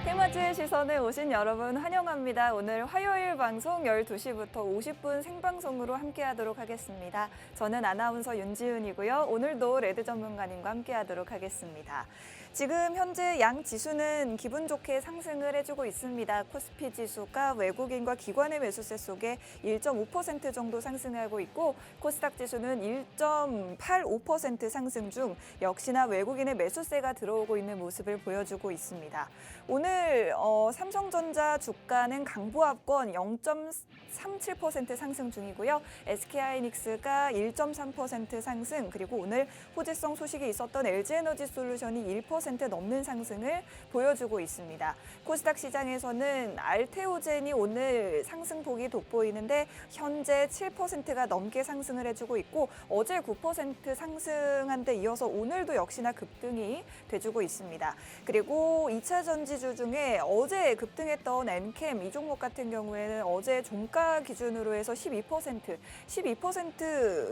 테마주의 시선에 오신 여러분 환영합니다. 오늘 화요일 방송 12시부터 50분 생방송으로 함께하도록 하겠습니다. 저는 아나운서 윤지은이고요. 오늘도 레드 전문가님과 함께하도록 하겠습니다. 지금 현재 양 지수는 기분 좋게 상승을 해주고 있습니다. 코스피 지수가 외국인과 기관의 매수세 속에 1.5% 정도 상승하고 있고 코스닥 지수는 1.85% 상승 중 역시나 외국인의 매수세가 들어오고 있는 모습을 보여주고 있습니다. 오늘 삼성전자 주가는 강보합권 0.37% 상승 중이고요. SK하이닉스가 1.3% 상승, 그리고 오늘 호재성 소식이 있었던 LG에너지솔루션이 1% 넘는 상승을 보여주고 있습니다. 코스닥 시장에서는 알테오젠이 오늘 상승폭이 돋보이는데 현재 7%가 넘게 상승을 해주고 있고 어제 9% 상승한 데 이어서 오늘도 역시나 급등이 돼주고 있습니다. 그리고 2차 전지주 중에 어제 급등했던 엔캠 이 종목 같은 경우에는 어제 종가 기준으로 해서 12%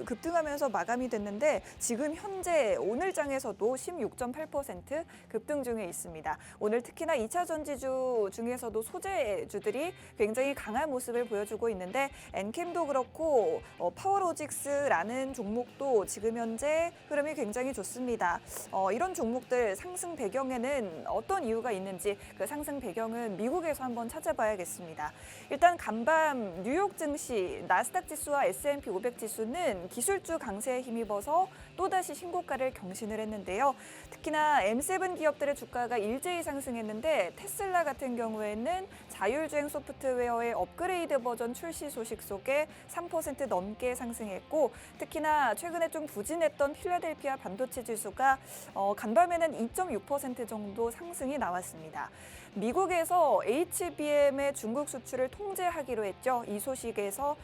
급등하면서 마감이 됐는데 지금 현재 오늘 장에서도 16.8% 급등 중에 있습니다. 오늘 특히나 2차 전지주 중에서도 소재주들이 굉장히 강한 모습을 보여주고 있는데 엔캠도 그렇고 파워로직스라는 종목도 지금 현재 흐름이 굉장히 좋습니다. 이런 종목들 상승 배경에는 어떤 이유가 있는지 그 상승 배경은 미국에서 한번 찾아봐야겠습니다. 일단 간밤 뉴욕 증시 나스닥 지수와 S&P 500 지수는 기술주 강세에 힘입어서 또다시 신고가를 경신을 했는데요. 특히나 M7 기업들의 주가가 일제히 상승했는데 테슬라 같은 경우에는 자율주행 소프트웨어의 업그레이드 버전 출시 소식 속에 3% 넘게 상승했고 특히나 최근에 좀 부진했던 필라델피아 반도체 지수가 간밤에는 2.6% 정도 상승이 나왔습니다. 미국에서 HBM의 중국 수출을 통제하기로 했죠. 이 소식에서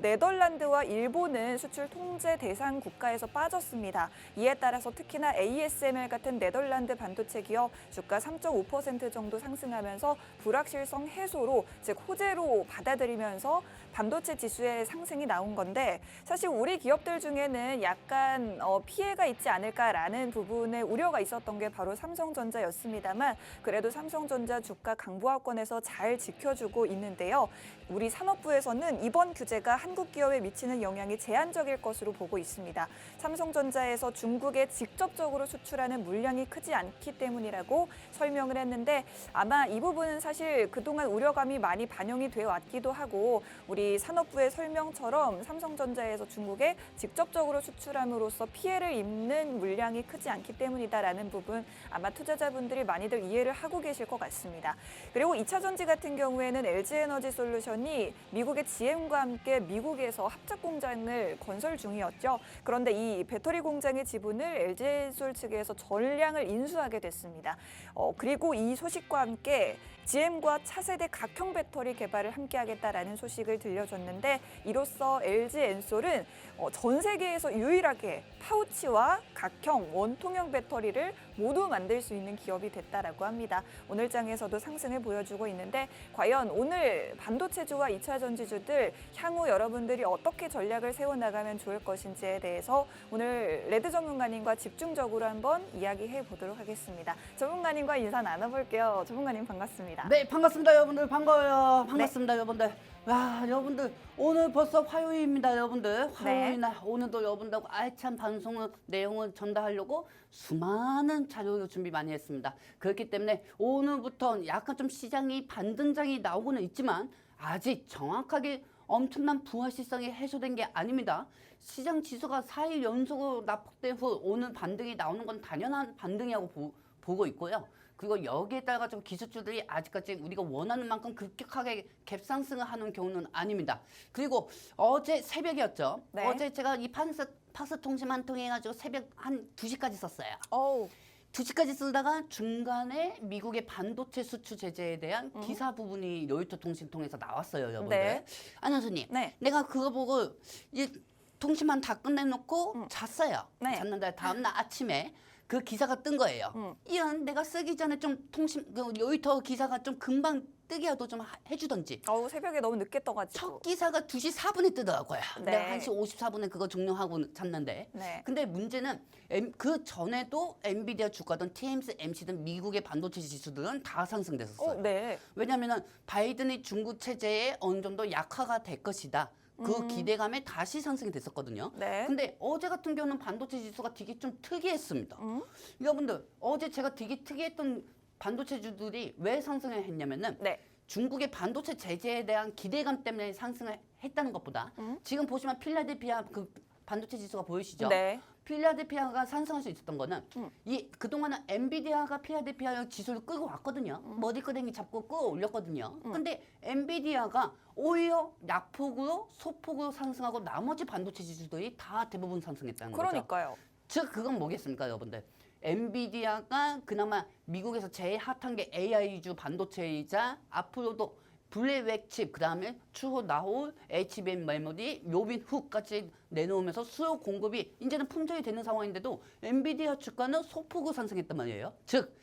네덜란드와 일본은 수출 통제 대상 국가에서 빠졌습니다. 이에 따라서 특히나 ASML 같은 네덜란드 반도체 기업 주가 3.5% 정도 상승하면서 불확실성 해소로 즉 호재로 받아들이면서 반도체 지수의 상승이 나온 건데 사실 우리 기업들 중에는 약간 피해가 있지 않을까라는 부분에 우려가 있었던 게 바로 삼성전자였습니다만 그래도 삼성전자 주가 강보합권에서 잘 지켜주고 있는데요. 우리 산업부에서는 이번 규제가 한국 기업에 미치는 영향이 제한적일 것으로 보고 있습니다. 삼성전자에서 중국에 직접적으로 수출하는 물량이 크지 않기 때문이라고 설명을 했는데 아마 이 부분은 사실 그동안 우려감이 많이 반영이 되어 왔기도 하고 우리 산업부의 설명처럼 삼성전자에서 중국에 직접적으로 수출함으로써 피해를 입는 물량이 크지 않기 때문이다라는 부분 아마 투자자분들이 많이들 이해를 하고 계실 것 같습니다. 그리고 2차 전지 같은 경우에는 LG에너지솔루션이 미국의 GM과 함께 미국에서 합작 공장을 건설 중이었죠. 그런데 이 배터리 공장의 지분을 LG솔 측에서 전량을 인수하게 됐습니다. 그리고 이 소식과 함께 GM과 차세대 각형 배터리 개발을 함께하겠다라는 소식을 들려줬는데 이로써 LG엔솔은 전 세계에서 유일하게 파우치와 각형 원통형 배터리를 모두 만들 수 있는 기업이 됐다라고 합니다. 오늘 장에서도 상승을 보여주고 있는데 과연 오늘 반도체주와 2차 전지주들 향후 여러분들이 어떻게 전략을 세워나가면 좋을 것인지에 대해서 오늘 레드 전문가님과 집중적으로 한번 이야기해 보도록 하겠습니다. 전문가님과 인사 나눠볼게요. 전문가님 반갑습니다. 네, 반갑습니다, 여러분들. 반가워요. 반갑습니다, 여러분들. 와, 여러분들 오늘 벌써 화요일입니다, 여러분들. 화요일 날 오늘도 여러분들하고 알찬 방송 내용을 전달하려고 수많은 자료를 준비 많이 했습니다. 그렇기 때문에 오늘부터 약간 좀 시장이 반등장이 나오고는 있지만 아직 정확하게 엄청난 부활시성이 해소된 게 아닙니다. 시장 지수가 4일 연속으로 낙폭된 후 오늘 반등이 나오는 건 당연한 반등이라고 보고 있고요. 그리고 여기에 따라 가지고 기술주들이 아직까지 우리가 원하는 만큼 급격하게 갭상승을 하는 경우는 아닙니다. 그리고 어제 새벽이었죠. 네. 어제 제가 이 파스 통신 한 통해 가지고 새벽 한 2시까지 썼어요. 2시까지 쓰다가 중간에 미국의 반도체 수출 제재에 대한 기사 부분이 로이터 통신 통해서 나왔어요, 여러분들. 네. 안현수님, 네. 내가 그거 보고 이 통신만 다 끝내놓고 잤어요. 네. 잤는데 다음날 아침에 그 기사가 뜬 거예요. 이런 내가 쓰기 전에 좀 그 로이터 기사가 좀 금방 뜨게라도 좀 해주던지. 새벽에 너무 늦게 떠가지고. 첫 기사가 2시 4분에 뜨더라고요. 네. 내가 1시 54분에 그거 종료하고 잤는데. 네. 근데 문제는 그 전에도 엔비디아 주가든 TSMC든 미국의 반도체 지수들은 다 상승됐었어요. 네. 왜냐하면 바이든이 중국 체제에 어느 정도 약화가 될 것이다. 그 기대감에 다시 상승이 됐었거든요. 네. 근데 어제 같은 경우는 반도체 지수가 되게 좀 특이했습니다. 여러분들 어제 제가 되게 특이했던 반도체주들이 왜 상승을 했냐면은 네. 중국의 반도체 제재에 대한 기대감 때문에 상승을 했다는 것보다 지금 보시면 필라델피아 그 반도체 지수가 보이시죠? 네. 필라델피아가 상승할 수 있었던 거는 이 그동안은 엔비디아가 필라델피아 지수를 끌고 왔거든요. 머리끄댕이 잡고 끌어 올렸거든요. 근데 엔비디아가 오히려 약폭으로 소폭으로 상승하고 나머지 반도체 지수들이 다 대부분 상승했다는 거죠. 그러니까요. 즉 그건 뭐겠습니까, 여러분들? 엔비디아가 그나마 미국에서 제일 핫한 게 AI주 반도체이자 앞으로도 블랙 칩, 그다음에 추후 나올 HBM 메모리, 요빈 훅까지 내놓으면서 수요 공급이 이제는 품절이 되는 상황인데도 엔비디아 주가는 소폭으로 상승했단 말이에요. 즉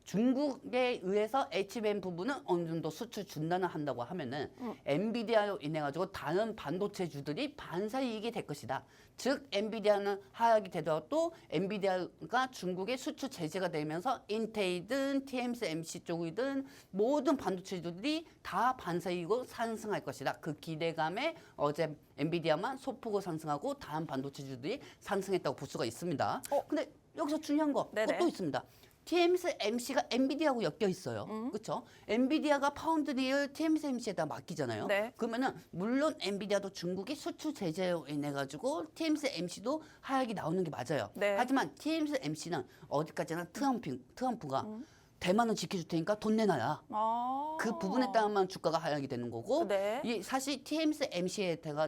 중국에 의해서 HBM 부분은 어느 정도 수출 중단을 한다고 하면은 엔비디아로 인해 가지고 다른 반도체주들이 반사 이익이 될 것이다. 즉 엔비디아는 하락이 되더라도 엔비디아가 중국의 수출 제재가 되면서 인텔이든 TSMC 쪽이든 모든 반도체주들이 다 반사 이익으로 상승할 것이다. 그 기대감에 어제 엔비디아만 소폭으로 상승하고 다른 반도체주들이 상승했다고 볼 수가 있습니다. 근데 여기서 중요한 거 네네. 또 있습니다. TSMC가 엔비디아하고 엮여 있어요. 그렇죠? 엔비디아가 파운드리를 TSMC에다 맡기잖아요. 네. 그러면은 물론 엔비디아도 중국의 수출 제재로 인해 가지고 TSMC도 하락이 나오는 게 맞아요. 네. 하지만 TSMC는 어디까지나 트럼프가 대만은 지켜줄 테니까 돈 내놔야. 그 부분에 따라만 주가가 하락이 되는 거고 네. 이 사실 TSMC에다가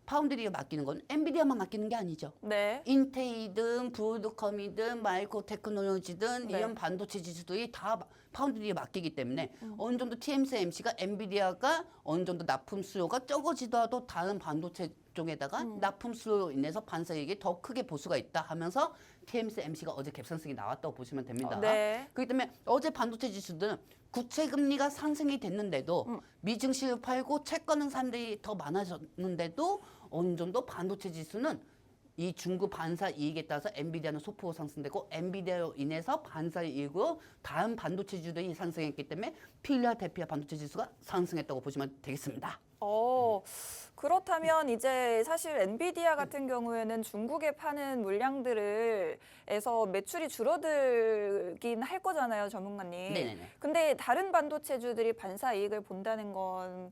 파운드리에 맡기는 건 엔비디아만 맡기는 게 아니죠. 네. 인텔이든 브로드컴이든 마이크로 테크놀로지든 네. 이런 반도체 지수들이 다 파운드리에 맡기기 때문에 어느 정도 TSMC가 엔비디아가 어느 정도 납품 수요가 적어지더라도 다른 반도체 쪽에다가 납품 수요로 인해서 반사이익이 더 크게 볼 수가 있다 하면서 TSMC가 어제 갭상승이 나왔다고 보시면 됩니다. 네. 그렇기 때문에 어제 반도체 지수들은 국채 금리가 상승이 됐는데도 미증시를 팔고 채 꺼는 사람들이 더 많아졌는데도 어느 정도 반도체 지수는 이 중국 반사 이익에 따라서 엔비디아는 소폭으로 상승되고 엔비디아로 인해서 반사 이익으로 다른 반도체주들이 상승했기 때문에 필라델피아 반도체 지수가 상승했다고 보시면 되겠습니다. 그렇다면 이제 사실 엔비디아 같은 경우에는 중국에 파는 물량들에서 매출이 줄어들긴 할 거잖아요, 전문가님. 네네네. 근데 다른 반도체주들이 반사 이익을 본다는 건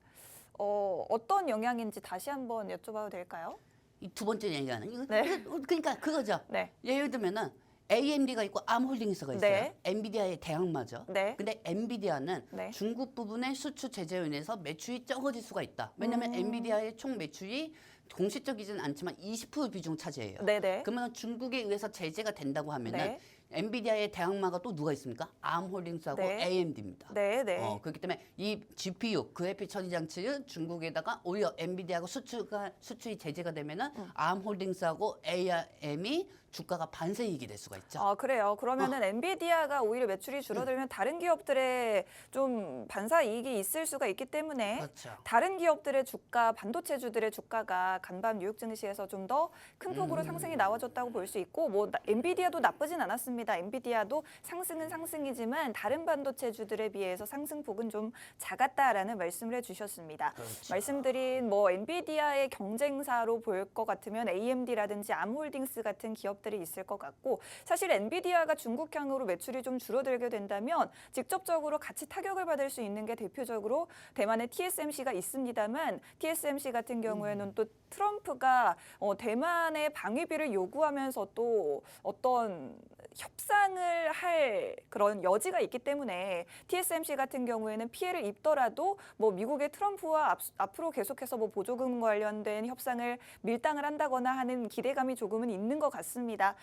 어떤 영향인지 다시 한번 여쭤봐도 될까요? 이 두 번째 얘기하는 이거 네. 그러니까 그거죠. 네. 예를 들면은 AMD가 있고 암홀딩스가 있어요. 네. 엔비디아의 대항마죠. 네. 근데 엔비디아는 네. 중국 부분의 수출 제재로 인해서 매출이 적어질 수가 있다. 왜냐하면 엔비디아의 총 매출이 공식적이지는 않지만 20% 비중 차지해요. 네네. 그러면 중국에 의해서 제재가 된다고 하면은 네. 엔비디아의 대항마가 또 누가 있습니까? 암홀딩스하고 네. AMD입니다. 네네. 그렇기 때문에 이 GPU 그래픽 처리 장치를 중국에다가 오히려 엔비디아하고 수출이 제재가 되면은 암홀딩스하고 ARM이 주가가 반세 이익이 될 수가 있죠. 그래요. 그러면은 엔비디아가 오히려 매출이 줄어들면 다른 기업들의 좀 반사 이익이 있을 수가 있기 때문에 그렇죠. 다른 기업들의 주가, 반도체주들의 주가가 간밤 뉴욕 증시에서 좀 더 큰 폭으로 상승이 나와줬다고 볼 수 있고 엔비디아도 나쁘진 않았습니다. 엔비디아도 상승은 상승이지만 다른 반도체주들에 비해서 상승폭은 좀 작았다라는 말씀을 해주셨습니다. 그렇죠. 말씀드린 엔비디아의 경쟁사로 볼 것 같으면 AMD라든지 암홀딩스 같은 기업들이 있을 것 같고 사실 엔비디아가 중국향으로 매출이 좀 줄어들게 된다면 직접적으로 같이 타격을 받을 수 있는 게 대표적으로 대만의 TSMC가 있습니다만 TSMC 같은 경우에는 또 트럼프가 대만의 방위비를 요구하면서 또 어떤 협상을 할 그런 여지가 있기 때문에 TSMC 같은 경우에는 피해를 입더라도 미국의 트럼프와 앞으로 계속해서 보조금 관련된 협상을 밀당을 한다거나 하는 기대감이 조금은 있는 것 같습니다.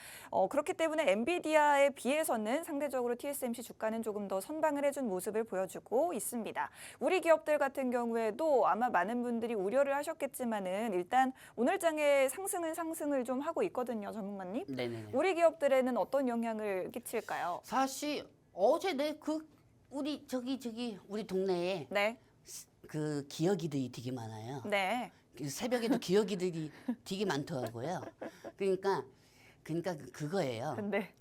그렇기 때문에 엔비디아에 비해서는 상대적으로 TSMC 주가는 조금 더 선방을 해준 모습을 보여주고 있습니다. 우리 기업들 같은 경우에도 아마 많은 분들이 우려를 하셨겠지만은 일단 오늘 장에 상승을 좀 하고 있거든요, 전문가님. 네네네. 우리 기업들에는 어떤 영향을 끼칠까요? 사실 어제 내 그 우리 저기 우리 동네에 네. 그 기러기들이 되게 많아요. 네. 그 새벽에도 기러기들이 되게 많더라고요. 그러니까 그거예요. 네.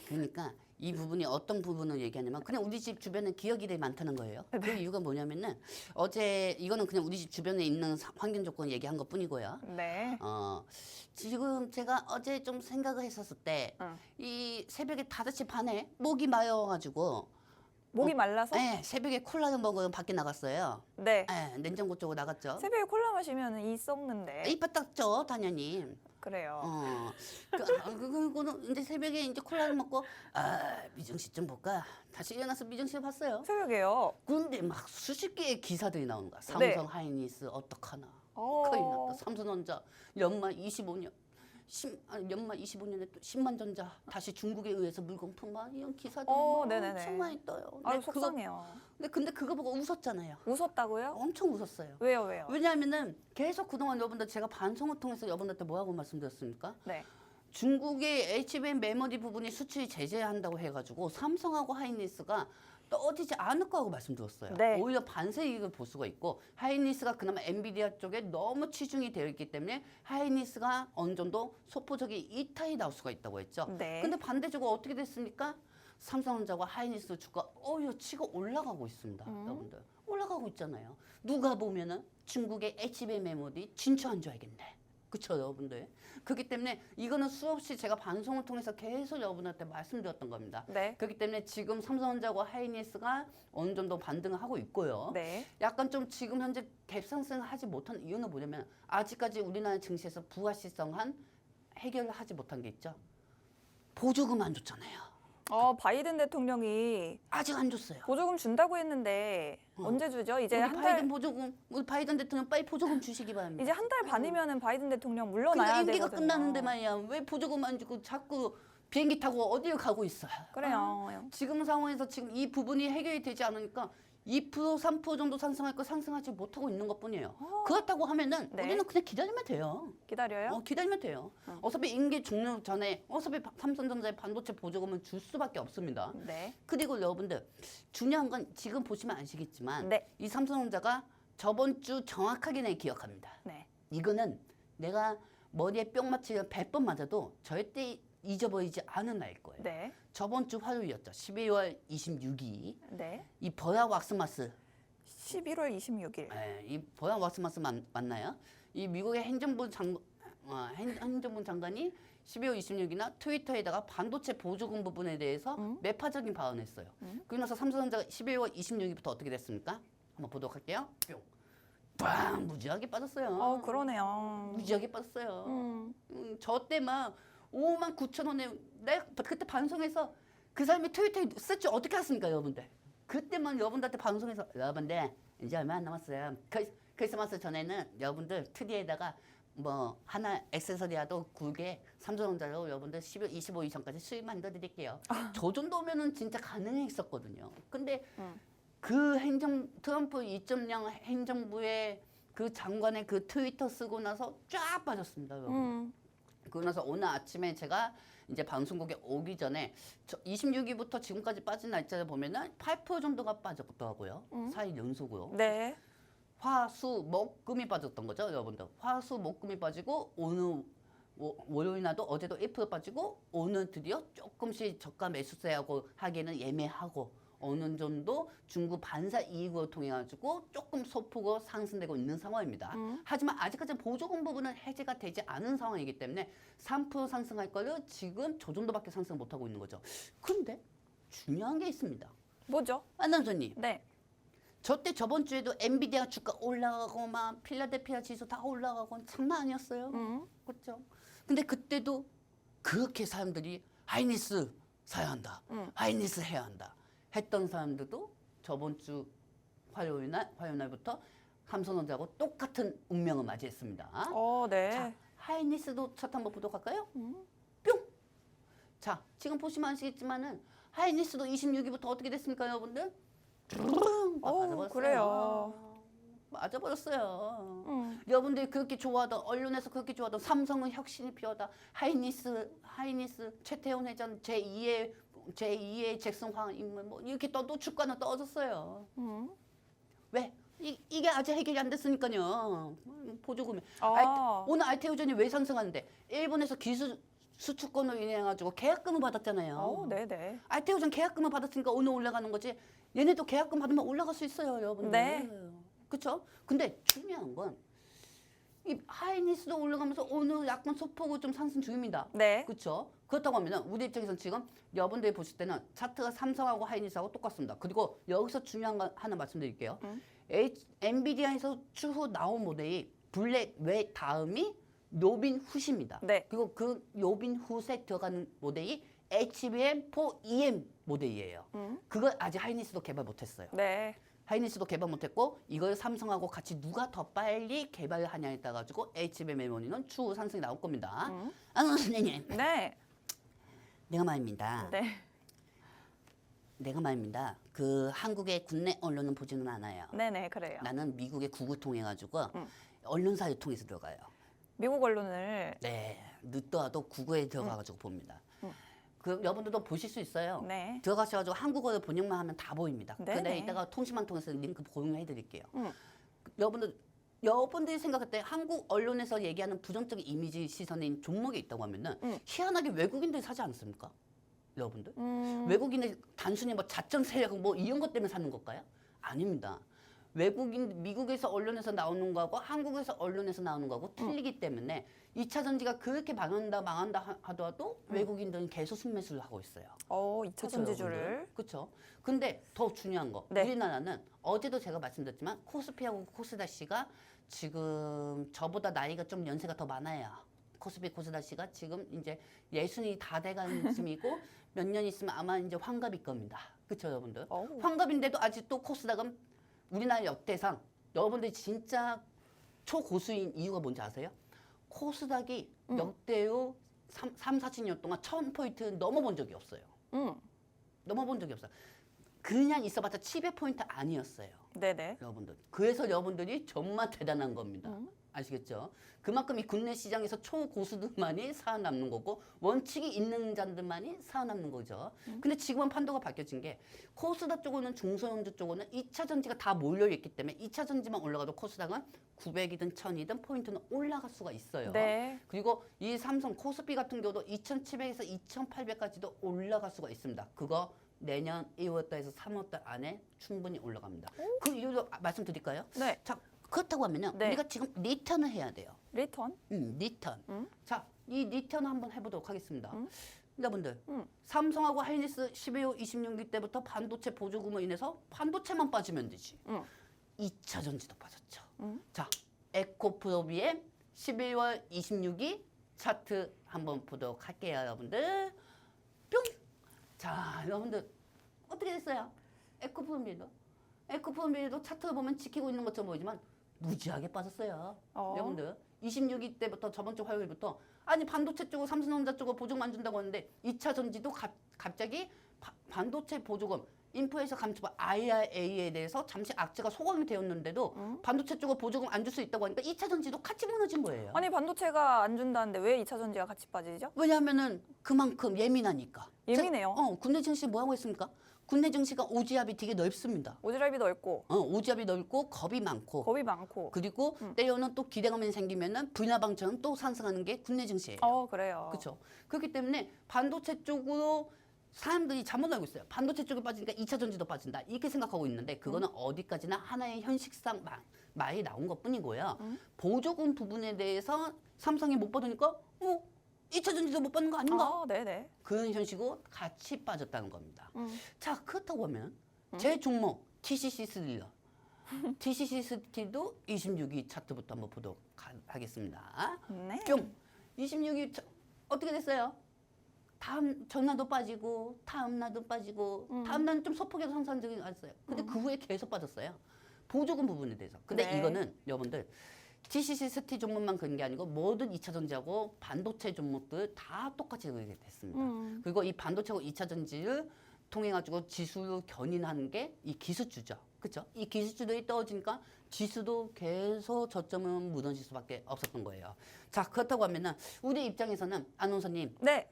그러니까 이 부분이 어떤 부분을 얘기하냐면 그냥 우리 집 주변에 기러기들이 많다는 거예요. 그 이유가 뭐냐면은 어제 이거는 그냥 우리 집 주변에 있는 환경 조건 얘기한 것뿐이고요. 네. 지금 제가 어제 좀 생각을 했었을 때 응. 이 새벽에 5시 반에 목이 마여가지고 목이 말라서? 네, 새벽에 콜라를 먹으러 밖에 나갔어요. 네. 네, 냉장고 쪽으로 나갔죠. 새벽에 콜라 마시면 이 썩는데. 이빨 닦죠, 당연히. 그래요. 그거는 이제 새벽에 이제 콜라를 먹고 미정씨 좀 볼까? 다시 일어나서 미정씨를 봤어요. 새벽에요. 근데 막 수십 개의 기사들이 나오는 거야. 네. 삼성 하이닉스 어떡하나. 어. 큰일 났다. 삼성전자 연말 25년. 연말 25년에 또 10만 전자 다시 중국에 의해서 물건 품바 이런 기사들이 네네네. 엄청 많이 떠요. 아유, 속상해요. 근데 그거 보고 웃었잖아요. 웃었다고요? 엄청 웃었어요. 왜요? 왜냐하면은 계속 그동안 여러분들 제가 방송을 통해서 여러분들한테 뭐라고 말씀드렸습니까? 네. 중국의 HBM 메모리 부분이 수출이 제재한다고 해가지고 삼성하고 하이닉스가 떠지지 않을 거라고 말씀드렸어요. 네. 오히려 반세 이익을 볼 수가 있고 하이닉스가 그나마 엔비디아 쪽에 너무 치중이 되어 있기 때문에 하이닉스가 어느 정도 소포적인 이탈이 나올 수가 있다고 했죠. 네. 근데 반대적으로 어떻게 됐습니까? 삼성전자와 하이닉스 주가 치고 올라가고 있습니다. 여러분들 올라가고 있잖아요. 누가 보면은 중국의 HBM 메모리 진출한 줄 알겠네. 그쵸 여러분들. 그렇기 때문에 이거는 수없이 제가 방송을 통해서 계속 여러분한테 말씀드렸던 겁니다. 네. 그렇기 때문에 지금 삼성전자와 하이닉스가 어느 정도 반등을 하고 있고요. 네. 약간 좀 지금 현재 갭상승을 하지 못한 이유는 뭐냐면 아직까지 우리나라 증시에서 부가시성한 해결을 하지 못한 게 있죠. 보조금 안 줬잖아요. 바이든 대통령이 아직 안 줬어요. 보조금 준다고 했는데 언제 주죠? 이제 우리 한 바이든 달. 보조금, 우리 바이든 대통령 빨리 보조금 주시기 바랍니다. 이제 한 달 반이면은 바이든 대통령 근데 물러나야 임기가 되거든요. 끝나는데 말이야. 왜 보조금 안 주고 자꾸 비행기 타고 어디를 가고 있어요? 그래요. 지금 상황에서 지금 이 부분이 해결이 되지 않으니까 2% 3% 정도 상승할 거 상승하지 못하고 있는 것뿐이에요. 그렇다고 하면은 네. 우리는 그냥 기다리면 돼요. 기다려요? 기다리면 돼요. 어차피 임기 종료 전에 어차피 삼성전자의 반도체 보조금은 줄 수밖에 없습니다. 네. 그리고 여러분들 중요한 건 지금 보시면 아시겠지만 네. 이 삼성전자가 저번 주 정확하게 내 기억합니다. 네. 이거는 내가 머리에 뿅 맞히려 100번 맞아도 절대 잊어버리지 않은 날일 거예요. 네. 저번 주 화요일이었죠. 12월 26일. 네. 이 버야 왁스마스. 11월 26일. 이 버야 왁스마스 맞나요? 이 미국의 행정부 장관이 12월 26일이나 트위터에다가 반도체 보조금 부분에 대해서 매파적인 발언을 했어요. 그러고 나서 삼성전자가 12월 26일부터 어떻게 됐습니까? 한번 보도록 할게요. 뿅. 빵! 무지하게 빠졌어요. 그러네요. 무지하게 빠졌어요. 저 때 막 5만 9천 원에 내가 그때 방송에서 그 사람이 트위터에 썼지 어떻게 했습니까 여러분들? 그때만 여러분들한테 방송에서 여러분들 이제 얼마 안 남았어요. 크리스마스 전에는 여러분들 트리에다가 뭐 하나 액세서리라도 굵게 삼성전자로 여러분들 10월 25일 전까지 수입 만들어 드릴게요. 저 정도면은 진짜 가능했었거든요. 근데 그 트럼프 2.0 행정부의 그 장관의 그 트위터 쓰고 나서 쫙 빠졌습니다, 여러분. 그러고 나서 오늘 아침에 제가 이제 방송국에 오기 전에 26일부터 지금까지 빠진 날짜를 보면은 8% 정도가 빠졌더라고요. 4일 연속으로. 네. 화, 수, 목, 금이 빠졌던 거죠, 여러분들. 화, 수, 목, 금이 빠지고 오늘 월요일 날도 어제도 1% 빠지고 오늘 드디어 조금씩 저가 매수세하고 하기에는 예매하고 어느 정도 중국 반사 이익을 통해 가지고 조금 소폭으로 상승되고 있는 상황입니다. 하지만 아직까지 보조금 부분은 해제가 되지 않은 상황이기 때문에 3% 상승할 거를 지금 저 정도밖에 상승 못 하고 있는 거죠. 그런데 중요한 게 있습니다. 뭐죠? 안남선님. 네. 저번 주에도 엔비디아 주가 올라가고 막 필라델피아 지수 다 올라가고 장난 아니었어요. 그렇죠. 근데 그때도 그렇게 사람들이 하이닉스 사야 한다. 하이닉스 해야 한다. 했던 사람들도 저번 주 화요일 날부터 삼성전자하고 똑같은 운명을 맞이했습니다. 네. 자, 하이닉스도 차트 한번 보도록 할까요? 뿅! 자, 지금 보시면 아시겠지만은 하이닉스도 26일부터 어떻게 됐습니까, 여러분들? 맞아버렸어요. 그래요. 맞아버렸어요. 여러분들이 그렇게 좋아하던 언론에서 그렇게 좋아하던 삼성은 혁신이 필요하다. 하이닉스 최태원 회장 제2의 제2의 잭슨 황인물 뭐 이렇게 떠도 주가는 떨어졌어요. 왜? 이게 아직 해결이 안 됐으니까요. 보조금이. 오늘 알테오전이 왜 상승하는데? 일본에서 기술 수출권으로 인해 가지고 계약금을 받았잖아요. 네네. 알테오전 계약금을 받았으니까 오늘 올라가는 거지. 얘네도 계약금 받으면 올라갈 수 있어요, 여러분들. 네. 그렇죠? 근데 중요한 건 이 하이닉스도 올라가면서 오늘 약간 소폭으로 좀 상승 중입니다. 네. 그렇죠? 그렇다고 하면 우리 입장에서는 지금 여러분들이 보실 때는 차트가 삼성하고 하이닉스하고 똑같습니다. 그리고 여기서 중요한 거 하나 말씀드릴게요. 엔비디아에서 추후 나온 모델이 블랙 왜 다음이 요빈 훗입니다. 네. 그리고 그 요빈 훗에 들어가는 모델이 HBM4EM 모델이에요. 그걸 아직 하이닉스도 개발 못했어요. 네. 하이닉스도 개발 못했고 이걸 삼성하고 같이 누가 더 빨리 개발하냐에 따라 가지고 HBM 메모리는 추후 상승이 나올 겁니다. 선생님, 네. 내가 말입니다. 네. 내가 말입니다. 그 한국의 국내 언론은 보지는 않아요. 네네, 그래요. 나는 미국의 구글 통해 가지고 언론사를 통해서 들어가요. 미국 언론을. 네, 늦더라도 구글에 들어가 가지고 봅니다. 그 여러분들도 보실 수 있어요. 네. 들어가셔가지고 한국어를 번역만 하면 다 보입니다. 네네. 근데 이따가 통신망 통해서 링크 공유해드릴게요. 여러분들이 생각할 때 한국 언론에서 얘기하는 부정적인 이미지 시선인 종목이 있다고 하면은 희한하게 외국인들이 사지 않습니까? 여러분들? 외국인이 단순히 뭐 자점 세력 뭐 이런 것 때문에 사는 걸까요? 아닙니다. 외국인 미국에서 언론에서 나오는 거하고 한국에서 언론에서 나오는 거하고 틀리기 때문에 2차 전지가 그렇게 망한다 하더라도 외국인들은 계속 순매수를 하고 있어요. 2차 전지주를. 그렇죠. 근데 더 중요한 거. 네. 우리나라는 어제도 제가 말씀드렸지만 코스피하고 코스닥시가 지금 저보다 나이가 좀 연세가 더 많아요. 코스피 코스닥시가 지금 이제 예순이 다 돼가는 쯤이고 몇 년 있으면 아마 이제 환갑일 겁니다. 그렇죠, 여러분들? 환갑인데도 아직도 코스닥은 우리나라 역대상 여러분들이 진짜 초고수인 이유가 뭔지 아세요? 코스닥이 역대로 3, 40년 동안 1000포인트 넘어본 적이 없어요. 넘어본 적이 없어요. 그냥 있어봤자 700포인트 아니었어요. 네네. 여러분들. 그래서 여러분들이 정말 대단한 겁니다. 아시겠죠? 그만큼 이 국내 시장에서 초고수들만이 살아남는 거고 원칙이 있는 자들만이 살아남는 거죠. 근데 지금은 판도가 바뀌어진 게 코스닥 쪽으로는 중소형주 쪽으로는 2차 전지가 다 몰려있기 때문에 2차 전지만 올라가도 코스닥은 900이든 1000이든 포인트는 올라갈 수가 있어요. 네. 그리고 이 삼성 코스피 같은 경우도 2700에서 2800까지도 올라갈 수가 있습니다. 그거 내년 2월달에서 3월달 안에 충분히 올라갑니다. 그 이유도 말씀드릴까요? 네. 자, 그렇다고 하면은 네. 우리가 지금 리턴을 해야 돼요. 리턴? 리턴. 자, 이 리턴을 한번 해보도록 하겠습니다. 여러분들, 삼성하고 하이닉스 12월 26일 때부터 반도체 보조금으로 인해서 반도체만 빠지면 되지. 2차 전지도 빠졌죠. 자, 에코프로비엠 11월 26일 차트 한번 보도록 할게요, 여러분들. 뿅! 자, 여러분들 어떻게 됐어요? 에코프로비엠도 차트를 보면 지키고 있는 것처럼 보이지만 무지하게 빠졌어요. 여러분들 26일 때부터 저번 주 화요일부터 아니 반도체 쪽으로 삼성전자 쪽으로 보조금 안 준다고 하는데 2차 전지도 갑자기 반도체 보조금 인플레이션 감축법 IRA에 대해서 잠시 악재가 소감이 되었는데도 반도체 쪽으로 보조금 안 줄 수 있다고 하니까 2차 전지도 같이 무너진 거예요. 아니 반도체가 안 준다는데 왜 2차 전지가 같이 빠지죠? 왜냐하면은 그만큼 예민하니까. 예민해요. 국내 증시 뭐 하고 있습니까? 국내 증시가 오지압이 되게 넓습니다. 오지랖이 넓고 오지압이 넓고 겁이 많고. 겁이 많고. 그리고 때로는 또 기대감이 생기면은 불나방처럼 또 상승하는 게 국내 증시예요. 그래요. 그렇죠. 그렇기 때문에 반도체 쪽으로 사람들이 잘못 알고 있어요. 반도체 쪽에 빠지니까 2차 전지도 빠진다. 이렇게 생각하고 있는데 그거는 어디까지나 하나의 현실상 말이 나온 것뿐이고요. 보조금 부분에 대해서 삼성이 못 받으니까 2차 전지도 못 받는 거 아닌가? 네네. 그런 현식으로 같이 빠졌다는 겁니다. 자, 그렇다고 하면 제 종목 TCC 스틸러 TCC 스틸도 26위 차트부터 한번 보도록 하겠습니다. 네. 뿅! 26위 어떻게 됐어요? 다음 전날도 빠지고 다음 날도 빠지고 다음 날은 좀 소폭에도 상승적인 왔어요. 근데 그 후에 계속 빠졌어요. 보조금 부분에 대해서. 근데 네. 이거는 여러분들 TCC 스티 종목만 그런 게 아니고 모든 2차 전지하고 반도체 종목들 다 똑같이 그렇게 됐습니다. 그리고 이 반도체하고 2차 전지를 통해 가지고 지수를 견인하는 게 이 기술주죠. 그렇죠? 이 기술주들이 떨어지니까 지수도 계속 저점은 무너질 수밖에 없었던 거예요. 자, 그렇다고 하면은 우리 입장에서는 안원서님 네.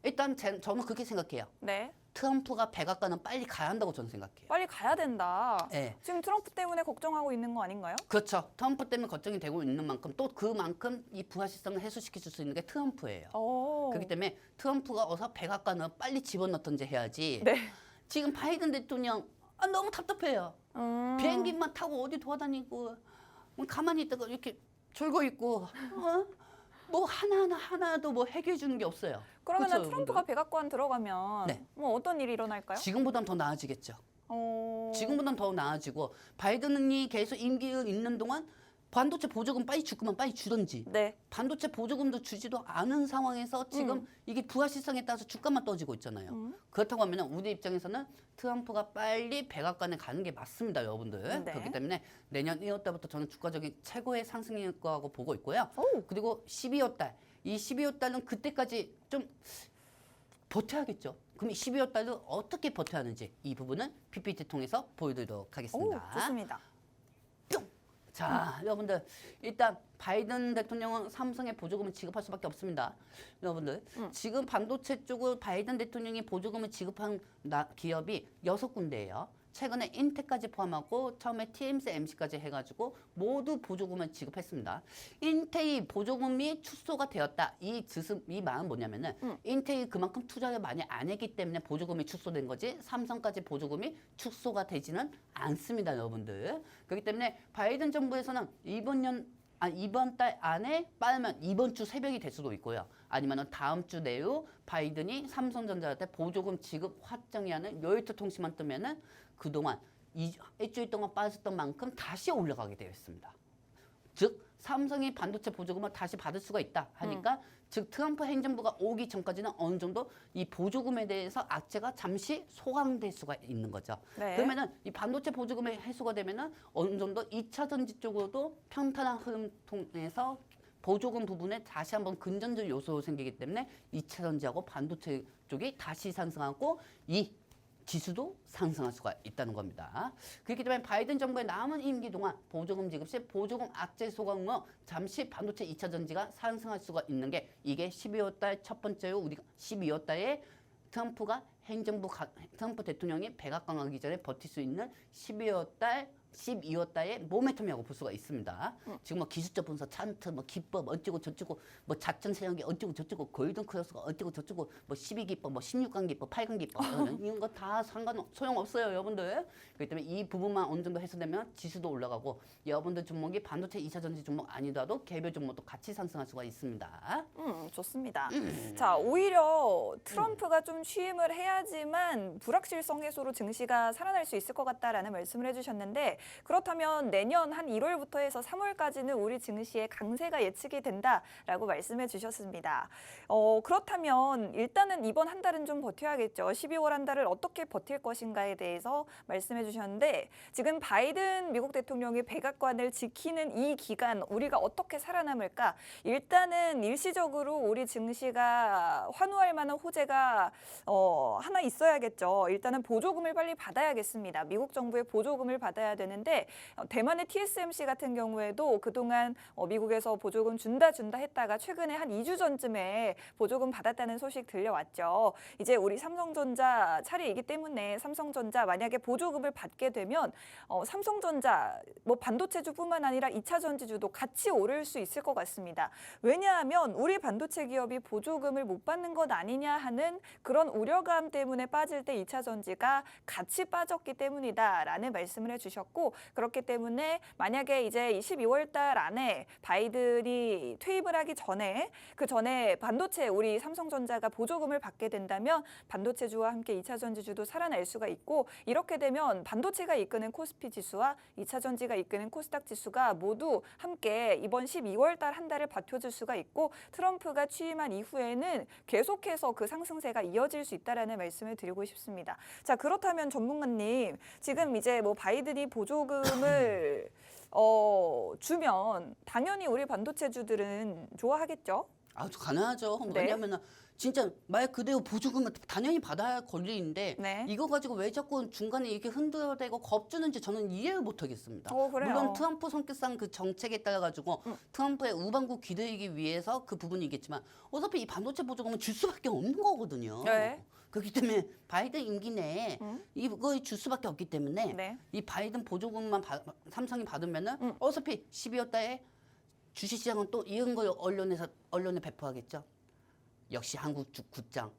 일단 저는 그렇게 생각해요. 네. 트럼프가 백악관은 빨리 가야 한다고 저는 생각해요. 빨리 가야 된다. 네. 지금 트럼프 때문에 걱정하고 있는 거 아닌가요? 그렇죠. 트럼프 때문에 걱정이 되고 있는 만큼 또 그만큼 이 불확실성을 해소시킬 수 있는 게 트럼프예요. 오. 그렇기 때문에 트럼프가 어서 백악관을 빨리 집어넣던지 해야지. 네. 지금 바이든 대통령 너무 답답해요. 비행기만 타고 어디 돌아다니고 뭐 가만히 있다가 이렇게 졸고 있고 뭐 하나도 뭐 해결해 주는 게 없어요. 그러면 그쵸, 트럼프가 여러분들? 백악관 들어가면 네. 뭐 어떤 일이 일어날까요? 지금보단 더 나아지겠죠. 어... 지금보단 더 나아지고 바이든이 계속 임기를 있는 동안 반도체 보조금 빨리 줄 거면 빨리 주던지 네. 반도체 보조금도 주지도 않은 상황에서 지금 이게 불확실성에 따라서 주가만 떨어지고 있잖아요. 그렇다고 하면 우리 입장에서는 트럼프가 빨리 백악관에 가는 게 맞습니다, 여러분들. 네. 그렇기 때문에 내년 1월 달부터 저는 주가적인 최고의 상승일 거라고 보고 있고요. 오. 그리고 12월 달, 이 12월 달은 그때까지 좀 버텨야겠죠. 그럼 12월 달은 어떻게 버텨야 하는지 이 부분은 PPT 통해서 보여드리도록 오, 하겠습니다. 좋습니다. 자, 여러분들 일단 바이든 대통령은 삼성에 보조금을 지급할 수밖에 없습니다. 여러분들 지금 반도체 쪽으로 바이든 대통령이 보조금을 지급한 기업이 6군데예요. 최근에 인텔까지 포함하고 처음에 TSMC까지 해가지고 모두 보조금을 지급했습니다. 인텔이 보조금이 축소가 되었다. 이 말은 뭐냐면은 인텔이 그만큼 투자를 많이 안 했기 때문에 보조금이 축소된 거지 삼성까지 보조금이 축소가 되지는 않습니다, 여러분들. 그렇기 때문에 바이든 정부에서는 이번 달 안에 빠르면 이번 주 새벽이 될 수도 있고요. 아니면 다음 주 내로 바이든이 삼성전자한테 보조금 지급 확정이라는 로이터 통신만 뜨면은 그동안 일주일 동안 빠졌던 만큼 다시 올라가게 되어 있습니다. 즉 삼성이 반도체 보조금을 다시 받을 수가 있다 하니까 즉 트럼프 행정부가 오기 전까지는 어느 정도 이 보조금에 대해서 악재가 잠시 소강될 수가 있는 거죠. 네. 그러면은 이 반도체 보조금이 해소가 되면은 어느 정도 2차 전지 쪽으로도 평탄한 흐름 통해서 보조금 부분에 다시 한번 긍정적 요소가 생기기 때문에 2차 전지하고 반도체 쪽이 다시 상승하고 이 지수도 상승할 수가 있다는 겁니다. 그렇기 때문에 바이든 정부의 남은 임기 동안 보조금 지급 시 보조금 악재 소강으로 잠시 반도체 2차 전지가 상승할 수가 있는 게 이게 12월 달 첫 번째로 우리가 12월 달에 트럼프 대통령이 백악관 가기 전에 버틸 수 있는 12월 달에 모멘텀이라고 볼 수가 있습니다. 지금 뭐 기술적 분석, 차트, 뭐 기법 어쩌고 저쩌고, 뭐 작전 세력이 어쩌고 저쩌고, 골든 크로스가 어쩌고 저쩌고, 뭐 12기법, 뭐 16강 기법, 8강 기법 이런 거 다 소용없어요, 여러분들. 그렇기 때문에 이 부분만 어느 정도 해소되면 지수도 올라가고 여러분들 종목이 반도체 2차 전지 종목 아니더라도 개별 종목도 같이 상승할 수가 있습니다. 좋습니다. 자, 오히려 트럼프가 좀 취임을 해야지만 불확실성 해소로 증시가 살아날 수 있을 것 같다라는 말씀을 해주셨는데 그렇다면 내년 한 1월부터 해서 3월까지는 우리 증시의 강세가 예측이 된다라고 말씀해 주셨습니다. 그렇다면 일단은 이번 한 달은 좀 버텨야겠죠. 12월 한 달을 어떻게 버틸 것인가에 대해서 말씀해 주셨는데 지금 바이든 미국 대통령이 백악관을 지키는 이 기간 우리가 어떻게 살아남을까? 일단은 일시적으로 우리 증시가 환호할 만한 호재가 하나 있어야겠죠. 일단은 보조금을 빨리 받아야겠습니다. 미국 정부의 보조금을 받아야 되는데 대만의 TSMC 같은 경우에도 그동안 미국에서 보조금 준다 했다가 최근에 한 2주 전쯤에 보조금 받았다는 소식 들려왔죠. 이제 우리 삼성전자 차례이기 때문에 삼성전자 만약에 보조금을 받게 되면 삼성전자 뭐 반도체주뿐만 아니라 2차 전지주도 같이 오를 수 있을 것 같습니다. 왜냐하면 우리 반도체 기업이 보조금을 못 받는 것 아니냐 하는 그런 우려감 때문에 빠질 때 2차 전지가 같이 빠졌기 때문이다라는 말씀을 해주셨고 그렇기 때문에 만약에 이제 12월 달 안에 바이든이 퇴임을 하기 전에 그 전에 반도체 우리 삼성전자가 보조금을 받게 된다면 반도체주와 함께 2차 전지주도 살아날 수가 있고 이렇게 되면 반도체가 이끄는 코스피 지수와 2차 전지가 이끄는 코스닥 지수가 모두 함께 이번 12월 달 한 달을 버텨줄 수가 있고 트럼프가 취임한 이후에는 계속해서 그 상승세가 이어질 수 있다라는 말씀을 드리고 싶습니다. 자, 그렇다면 전문가님 지금 이제 뭐 바이든이 보조금을 주면 당연히 우리 반도체주들은 좋아하겠죠? 가능하죠. 네. 왜냐하면 진짜 말 그대로 보조금은 당연히 받아야 할 권리인데 네. 이거 가지고 왜 자꾸 중간에 이렇게 흔들어대고 겁주는지 저는 이해를 못하겠습니다. 그래요. 물론 트럼프 성격상 그 정책에 따라 가지고 트럼프의 우방국 기대이기 위해서 그 부분이겠지만 어차피 이 반도체 보조금은 줄 수밖에 없는 거거든요. 네. 그렇기 때문에 바이든 임기 내에 이거 줄 수밖에 없기 때문에 네. 이 바이든 보조금만 삼성이 받으면은 어차피 12월 달에 주식시장은 또 이런 걸 언론에 배포하겠죠. 역시 한국 굳장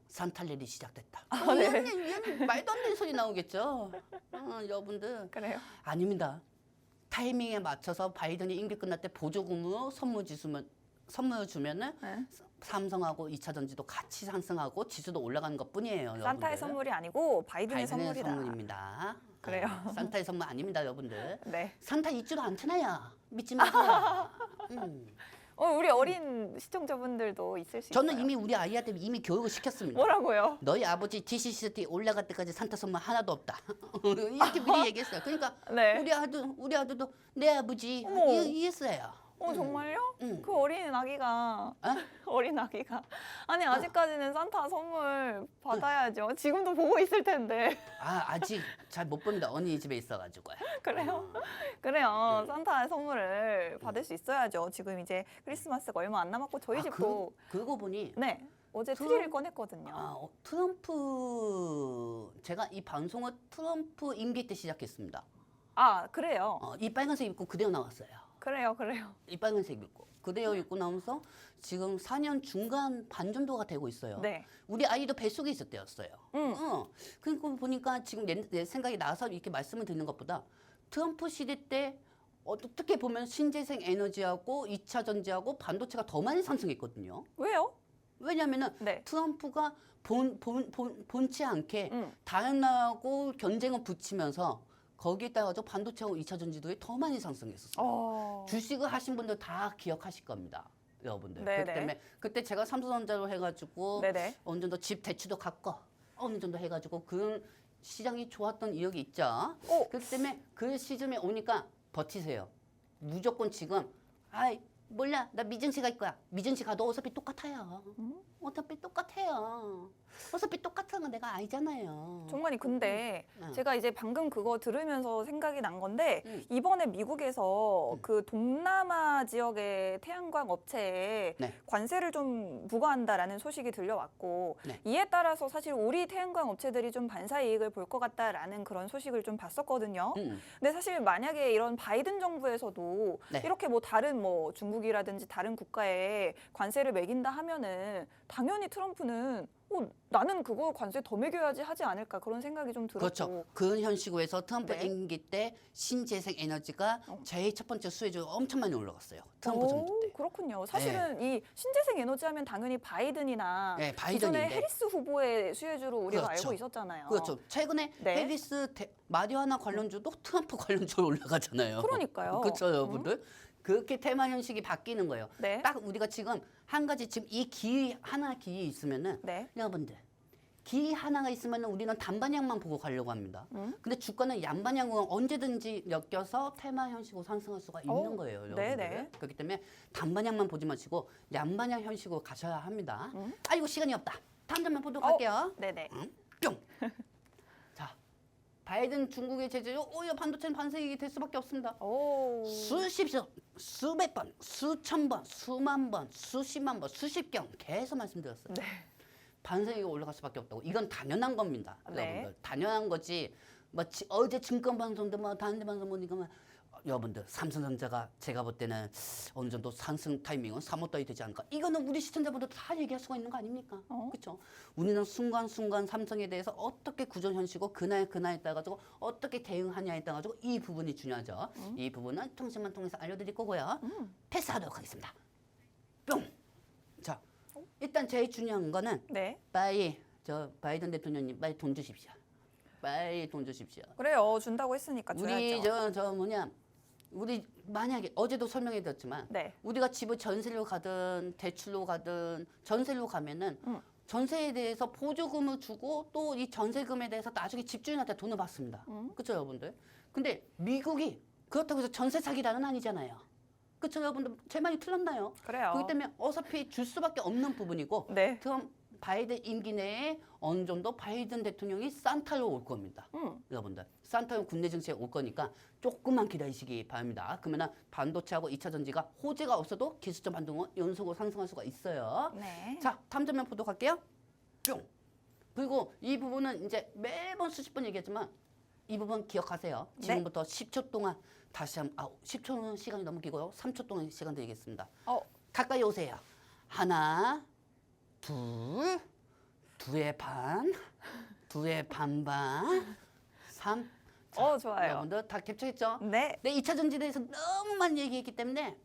산탈일이 시작됐다. 네. 이런 말도 안 되는 소리 나오겠죠. 여러분들 그래요. 아닙니다. 타이밍에 맞춰서 바이든이 임기 끝날 때 보조금으로 선물을 주면은 네. 삼성하고 2차 전지도 같이 상승하고 지수도 올라가는 것뿐이에요. 산타의 여러분들. 선물이 아니고 바이든의 선물이다. 선물입니다. 그래요. 산타의 선물 아닙니다, 여러분들. 네. 산타 있지도 않잖아요. 믿지 마세요. 우리 어린 시청자분들도 있을 수 저는 있어요. 이미 우리 아이한테 이미 교육을 시켰습니다. 뭐라고요? 너희 아버지 DCCT 올라갈 때까지 산타 선물 하나도 없다. 이렇게 미리 얘기했어요. 그러니까 네. 우리 아들도 내 아버지 어머. 이랬어요. 정말요? 응. 그 어린 아기가 어? 어린 아기가 아니 아직까지는 산타 선물 받아야죠. 지금도 보고 있을 텐데. 아직 잘 못 봅니다. 언니 집에 있어가지고요. 그래요? 그래요. 산타 선물을 받을 수 있어야죠. 지금 이제 크리스마스가 얼마 안 남았고 저희 집도 그러고 보니 네 어제 트럼- 트리를 꺼냈거든요. 트럼프 제가 이 방송을 트럼프 임기 때 시작했습니다. 그래요. 이 빨간색 입고 그대로 나왔어요. 그래요. 이 빨간색 입고 그대로 입고 나오면서 지금 4년 중간 반 정도가 되고 있어요. 네. 우리 아이도 뱃속에 있을 때였어요. 그러니까 보니까 지금 내 생각이 나서 이렇게 말씀을 드리는 것보다 트럼프 시대 때 어떻게 보면 신재생 에너지하고 2차 전지하고 반도체가 더 많이 상승했거든요. 왜요? 왜냐하면은 네. 트럼프가 본치 않게 음. 다른 나라하고 경쟁을 붙이면서 거기에 따라서 반도체하고 2차 전지도에 더 많이 상승했었어요. 주식을 하신 분들 다 기억하실 겁니다. 여러분들. 네네. 그렇기 때문에 그때 제가 삼성전자로 해가지고 네네. 어느 정도 집 대출도 갚고 어느 정도 해가지고 그런 시장이 좋았던 이력이 있죠. 그렇기 때문에 그 시점에 오니까 버티세요. 무조건 지금 몰라 나 미증시 갈 거야. 미증시 가도 어차피 똑같아요. 어차피 똑같아요. 어차피 똑같은 건 내가 알잖아요. 정말이 근데 응. 제가 이제 방금 그거 들으면서 생각이 난 건데 응. 이번에 미국에서 그 동남아 지역의 태양광 업체에 네. 관세를 좀 부과한다라는 소식이 들려왔고 네. 이에 따라서 사실 우리 태양광 업체들이 좀 반사 이익을 볼 것 같다라는 그런 소식을 좀 봤었거든요. 근데 사실 만약에 이런 바이든 정부에서도 네. 이렇게 뭐 다른 뭐 중국이라든지 다른 국가에 관세를 매긴다 하면은 당연히 트럼프는 나는 그거 관세 더 매겨야지 하지 않을까 그런 생각이 좀 들었고. 그렇죠. 그런 현실에서 트럼프 네. 임기 때 신재생 에너지가 제일 첫 번째 수혜주가 엄청 많이 올라갔어요. 트럼프 정부 때. 그렇군요. 사실은 이 신재생 에너지 하면 당연히 바이든이나 네, 기존의 바이든인데. 해리스 후보의 수혜주로 우리가 그렇죠. 알고 있었잖아요. 그렇죠. 최근에 네. 해리스 마리화나 관련주도 트럼프 관련주로 올라가잖아요. 그러니까요. 그렇죠, 여러분들. 그렇게 테마 현식이 바뀌는 거예요. 네. 딱 우리가 지금 한 가지 지금 이 기회 있으면은 네. 여러분들 기 하나가 있으면 우리는 단방향만 보고 가려고 합니다. 근데 주가는 양방향으로 언제든지 엮여서 테마 현식으로 상승할 수가 있는 거예요. 여러분들. 네네. 그렇기 때문에 단방향만 보지 마시고 양방향 현식으로 가셔야 합니다. 아이고 시간이 없다. 다음 장면 보도록 할게요. 네네. 뿅. 자, 바이든 중국의 제재로 오히려 반도체는 반세익이 될 수밖에 없습니다. 수백 번, 수천 번, 수만 번, 수십만 번, 수십 경 계속 말씀드렸어요. 네. 반세익이 올라갈 수밖에 없다고. 이건 당연한 겁니다. 네. 여러분들. 당연한 거지. 어제 증권 방송도 다른 데 방송 보니까 여러분들 삼성전자가 제가 볼 때는 어느 정도 상승 타이밍은 3월 달이 되지 않을까. 이거는 우리 시청자분들 다 얘기할 수가 있는 거 아닙니까? 그렇죠? 우리는 순간순간 삼성에 대해서 어떻게 구전 현시고 그날에 따라 가지고 어떻게 대응하냐에 따라 가지고 이 부분이 중요하죠. 이 부분은 통신만 통해서 알려드릴 거고요. 패스하도록 하겠습니다. 뿅. 자, 일단 제일 중요한 거는 네. 빨리 바이든 대통령님 빨리 돈 주십시오. 빨리 돈 주십시오. 그래요. 준다고 했으니까 우리 줘야죠. 우리 만약에 어제도 설명해 드렸지만 네. 우리가 집을 전세로 가든 대출로 가든 전세로 가면은 전세에 대해서 보조금을 주고 또 이 전세금에 대해서 나중에 집주인한테 돈을 받습니다. 그렇죠, 여러분들? 근데 미국이 그렇다고 해서 전세 사기단은 아니잖아요. 그쵸 여러분들 제 말이 틀렸나요? 그래요. 그렇기 때문에 어차피 줄 수밖에 없는 부분이고 네. 바이든 임기 내에 어느 정도 바이든 대통령이 산타로 올 겁니다. 여러분들 산타로 국내 정치에 올 거니까 조금만 기다리시기 바랍니다. 그러면 반도체하고 2차 전지가 호재가 없어도 기술적 반등은 연속으로 상승할 수가 있어요. 네. 자, 다음 장면 보도록 할게요. 뿅. 그리고 이 부분은 이제 매번 수십 번 얘기했지만 이 부분 기억하세요. 지금부터 10초 동안 다시 한번 10초는 시간이 너무 길고요. 3초 동안 시간 드리겠습니다. 가까이 오세요. 하나, 둘의 반, 둘의 반반, 3. 좋아요. 여러분들 다 캡처했죠? 네. 네, 2차 전지에 대해서 너무 많이 얘기했기 때문에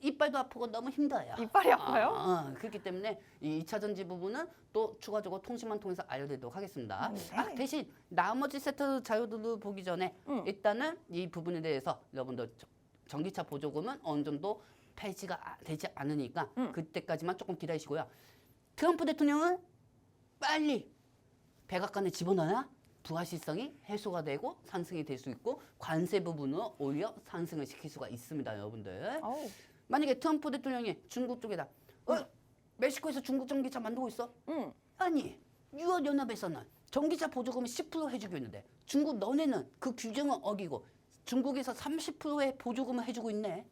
이빨도 아프고 너무 힘들어요. 이빨이 아파요? 그렇기 때문에 이 2차 전지 부분은 또 추가적으로 통신만 통해서 알려드리도록 하겠습니다. 네. 대신 나머지 세트 자료들을 보기 전에 일단은 이 부분에 대해서 여러분들 전기차 보조금은 어느 정도 폐지가 되지 않으니까 그때까지만 조금 기다리시고요. 트럼프 대통령은 빨리 백악관에 집어넣어야 부가시성이 해소가 되고 상승이 될 수 있고 관세 부분으로 오히려 상승을 시킬 수가 있습니다, 여러분들. 만약에 트럼프 대통령이 중국 쪽에다 멕시코에서 중국 전기차 만들고 있어? 아니, 유럽연합에서는 전기차 보조금을 10% 해주고 있는데 중국 너네는 그 규정을 어기고 중국에서 30%의 보조금을 해주고 있네.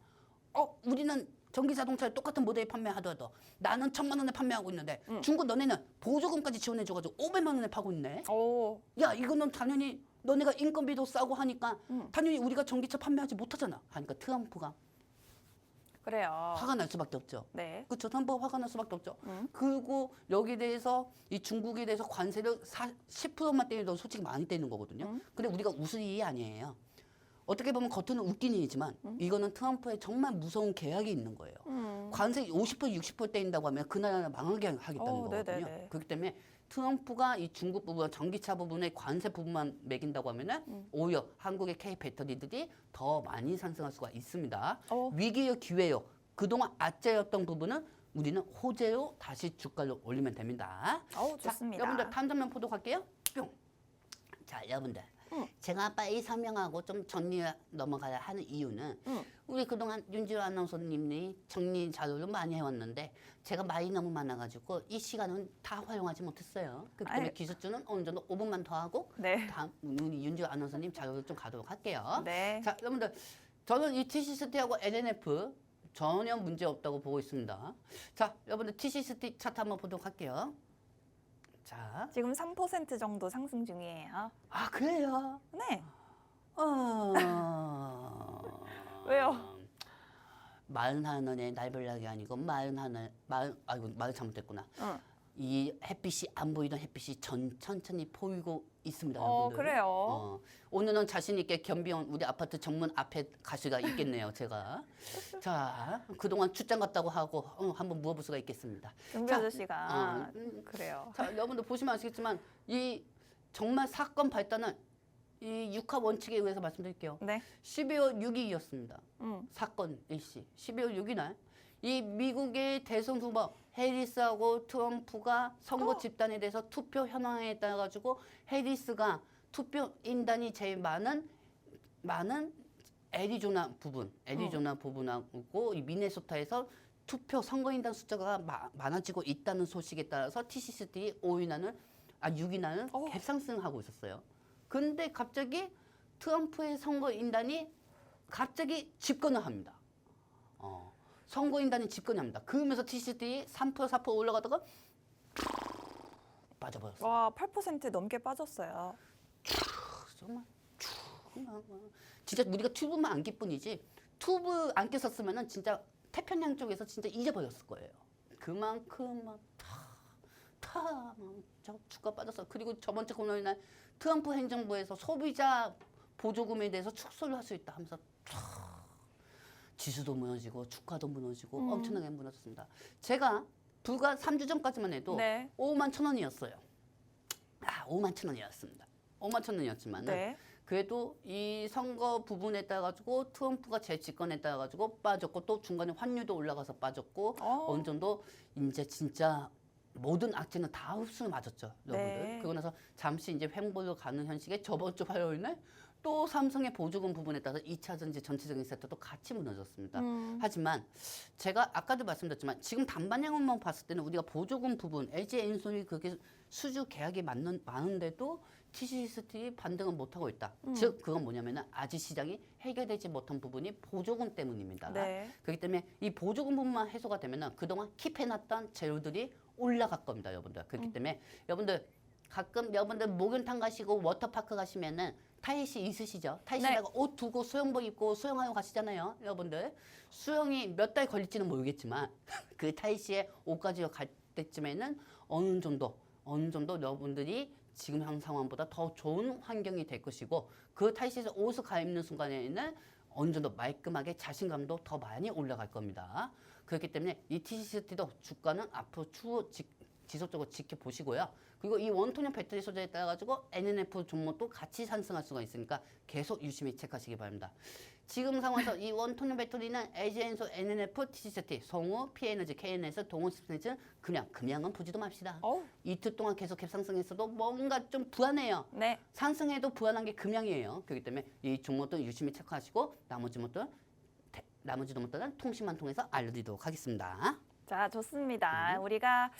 우리는 전기 자동차를 똑같은 모델 판매하더라도 나는 1,000만 원에 판매하고 있는데 중국 너네는 보조금까지 지원해줘가지고 500만 원에 파고 있네. 야, 이거는 당연히 너네가 인건비도 싸고 하니까 당연히 우리가 전기차 판매하지 못하잖아. 하니까 트럼프가 그래요. 화가 날 수밖에 없죠. 네. 그렇죠. 트럼프가 화가 날 수밖에 없죠. 그리고 여기에 대해서 이 중국에 대해서 관세를 10%만 떼도 솔직히 많이 떼는 거거든요. 근데 우리가 웃을 일이 아니에요. 어떻게 보면 겉으로는 웃긴 일이지만 이거는 트럼프의 정말 무서운 계약이 있는 거예요. 관세 50% 60% 떼인다고 하면 그 나라를 망하게 하겠다는 거거든요. 네네네. 그렇기 때문에 트럼프가 이 중국 부분, 전기차 부분의 관세 부분만 매긴다고 하면은 오히려 한국의 K 배터리들이 더 많이 상승할 수가 있습니다. 위기요, 기회요. 그동안 악재였던 부분은 우리는 호재로 다시 주가를 올리면 됩니다. 좋습니다. 자, 여러분들 다음 장면 보도록 할게요. 뿅. 자, 여러분들. 제가 빨리 설명하고 좀 정리 넘어가야 하는 이유는 우리 그동안 윤지호 아나운서님이 정리 자료를 많이 해왔는데 제가 말이 너무 많아가지고 이 시간은 다 활용하지 못했어요. 그렇기 때문에 기술주는 어느 정도 5분만 더 하고 네. 다음 우리 윤지호 아나운서님 자료를 좀 가도록 할게요. 네. 자, 여러분들 저는 이 TCST하고 LNF 전혀 문제 없다고 보고 있습니다. 자, 여러분들 TCST 차트 한번 보도록 할게요. 자, 지금 3% 정도 상승 중이에요. 그래요? 네. 왜요? 41원의 날별락이 아니고 41, 아이고 말 잘못됐구나. 이 햇빛이 안 보이던 햇빛이 천천히 보이고 있습니다. 여러분들. 그래요. 오늘은 자신 있게 겸비원 우리 아파트 정문 앞에 갈 수가 있겠네요, 제가. 자, 그동안 출장 갔다고 하고 한번 물어볼 수가 있겠습니다. 경비 자, 아저씨가 그래요. 자, 여러분들 보시면 아시겠지만 이 정말 사건 발단은 이 육하 원칙에 의해서 말씀드릴게요. 네. 12월 6일이었습니다. 사건 일시. 12월 6일 날 이 미국의 대선 후보 해리스하고 트럼프가 선거 집단에 대해서 투표 현황에 따라 가지고 해리스가 투표 인단이 제일 많은 애리조나 부분하고 이 미네소타에서 투표 선거인단 숫자가 많아지고 있다는 소식에 따라서 TCST 6위 나는 갭상승하고 있었어요. 근데 갑자기 트럼프의 선거인단이 갑자기 집권을 합니다. 선거인단이 집권을 합니다. 그러면서 TCST 3% 4% 올라가다가 빠져버렸어요. 와, 8% 넘게 빠졌어요. 정말 진짜 우리가 튜브만 안길 뿐이지 튜브 안 꼈었으면은 진짜 태평양 쪽에서 진짜 잊어버렸을 거예요. 그만큼 막 주가 빠졌어. 그리고 저번 주 금요일 날 트럼프 행정부에서 소비자 보조금에 대해서 축소를 할 수 있다 하면서 지수도 무너지고 주가도 무너지고 엄청나게 무너졌습니다. 제가 불과 3주 전까지만 해도 5만 1,000원이었어요. 5만 1,000원이었습니다. 5만 1,000원이었지만 그래도 이 선거 부분에 따라 가지고 트럼프가 재집권에 따라 가지고 빠졌고 또 중간에 환율도 올라가서 빠졌고 어느 정도 이제 진짜 모든 악재는 다 흡수를 맞았죠, 여러분들. 그러고 나서 잠시 이제 횡보로 가는 현실에 저번 주 화요일 날 또 삼성의 보조금 부분에 따라서 2차 전지 전체적인 섹터도 같이 무너졌습니다. 하지만 제가 아까도 말씀드렸지만 지금 단방향만 봤을 때는 우리가 보조금 부분 LG엔솔이 그렇게 수주 계약이 많은데도 TCC스틸이 반등을 못하고 있다. 즉 그건 뭐냐면은 아직 시장이 해결되지 못한 부분이 보조금 때문입니다. 네. 그렇기 때문에 이 보조금 부분만 해소가 되면은 그동안 킵해놨던 재료들이 올라갈 겁니다, 여러분들. 그렇기 때문에 여러분들 가끔 여러분들 목욕탕 가시고 워터파크 가시면은 타이시 있으시죠? 타이시다가 옷 두고 수영복 입고 수영하고 가시잖아요, 여러분들. 수영이 몇 달 걸릴지는 모르겠지만 그 타이시에 옷까지 갈 때쯤에는 어느 정도 여러분들이 지금 현 상황보다 더 좋은 환경이 될 것이고 그 타이시에서 옷을 갈아입는 순간에는 어느 정도 말끔하게 자신감도 더 많이 올라갈 겁니다. 그렇기 때문에 이 TCC도 주가는 앞으로 지속적으로 지켜보시고요. 그리고 이 원통형 배터리 소재에 따라 가지고 NNF 종목도 같이 상승할 수가 있으니까 계속 유심히 체크하시기 바랍니다. 지금 상황에서 이 원통형 배터리는 LG엔솔, NNF, TCCT, 성우, P에너지, KNS, 동원스프레스 그냥은 보지도 맙시다. 이틀 동안 계속 갭상승했어도 뭔가 좀 불안해요. 네. 상승해도 불안한 게 금양이에요. 그렇기 때문에 이 종목도 유심히 체크하시고 나머지 종목들은 통신만 통해서 알려드리도록 하겠습니다. 자, 좋습니다. 우리가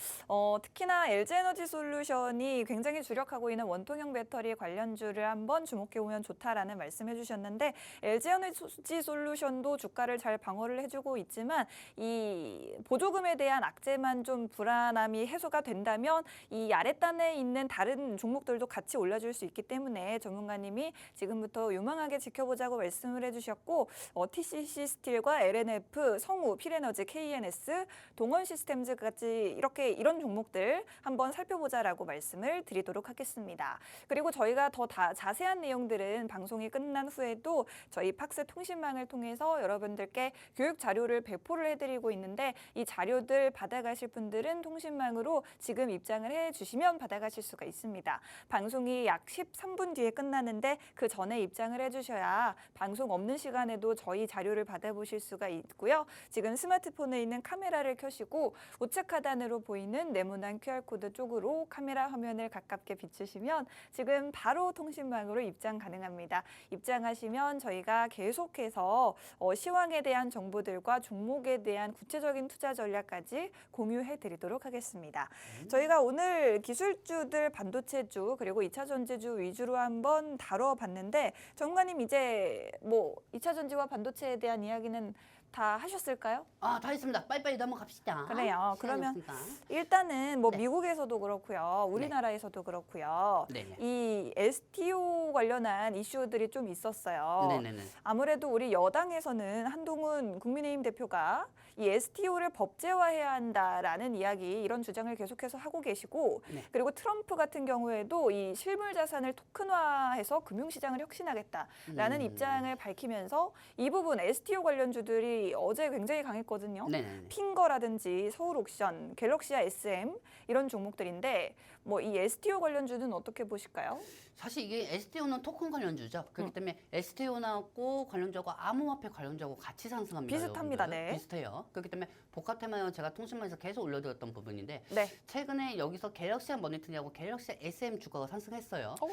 특히나 LG에너지 솔루션이 굉장히 주력하고 있는 원통형 배터리 관련주를 한번 주목해 보면 좋다라는 말씀해 주셨는데 LG에너지 솔루션도 주가를 잘 방어를 해주고 있지만 이 보조금에 대한 악재만 좀 불안함이 해소가 된다면 이 아랫단에 있는 다른 종목들도 같이 올려줄 수 있기 때문에 전문가님이 지금부터 유망하게 지켜보자고 말씀을 해주셨고 TCC 스틸과 LNF, 성우, 필에너지, KNS, 동원 시스템즈까지 이런 종목들 한번 살펴보자라고 말씀을 드리도록 하겠습니다. 그리고 저희가 더 자세한 내용들은 방송이 끝난 후에도 저희 팍스 통신망을 통해서 여러분들께 교육 자료를 배포를 해드리고 있는데 이 자료들 받아가실 분들은 통신망으로 지금 입장을 해주시면 받아가실 수가 있습니다. 방송이 약 13분 뒤에 끝나는데 그 전에 입장을 해주셔야 방송 없는 시간에도 저희 자료를 받아보실 수가 있고요. 지금 스마트폰에 있는 카메라를 켜시고 우측 하단으로 보이는 네모난 QR코드 쪽으로 카메라 화면을 가깝게 비추시면 지금 바로 통신망으로 입장 가능합니다. 입장하시면 저희가 계속해서 시황에 대한 정보들과 종목에 대한 구체적인 투자 전략까지 공유해 드리도록 하겠습니다. 저희가 오늘 기술주들 반도체주 그리고 2차 전지주 위주로 한번 다뤄봤는데 전문가님 이제 뭐 2차 전지와 반도체에 대한 이야기는 다 하셨을까요? 다 했습니다. 빨리빨리 넘어갑시다. 그래요. 그러면 없으니까. 일단은 뭐 네. 미국에서도 그렇고요. 우리나라에서도 그렇고요. 네네. 이 STO 관련한 이슈들이 좀 있었어요. 네네네. 아무래도 우리 여당에서는 한동훈 국민의힘 대표가 이 STO를 법제화해야 한다라는 이야기 이런 주장을 계속해서 하고 계시고 네. 그리고 트럼프 같은 경우에도 이 실물 자산을 토큰화해서 금융시장을 혁신하겠다라는 입장을 밝히면서 이 부분 STO 관련주들이 어제 굉장히 강했거든요. 네네네. 핑거라든지 서울옥션, 갤럭시아 SM 이런 종목들인데 뭐 이 STO 관련주는 어떻게 보실까요? 사실 이게 STO는 토큰 관련주죠. 그렇기 때문에 STO하고 관련주하고 암호화폐 관련주하고 같이 상승합니다. 비슷합니다. 여러분들. 네. 비슷해요. 그렇기 때문에 복합 테마는 제가 통신망에서 계속 올려드렸던 부분인데 네. 최근에 여기서 갤럭시아 머니터리하고 갤럭시아 SM 주가가 상승했어요. 오.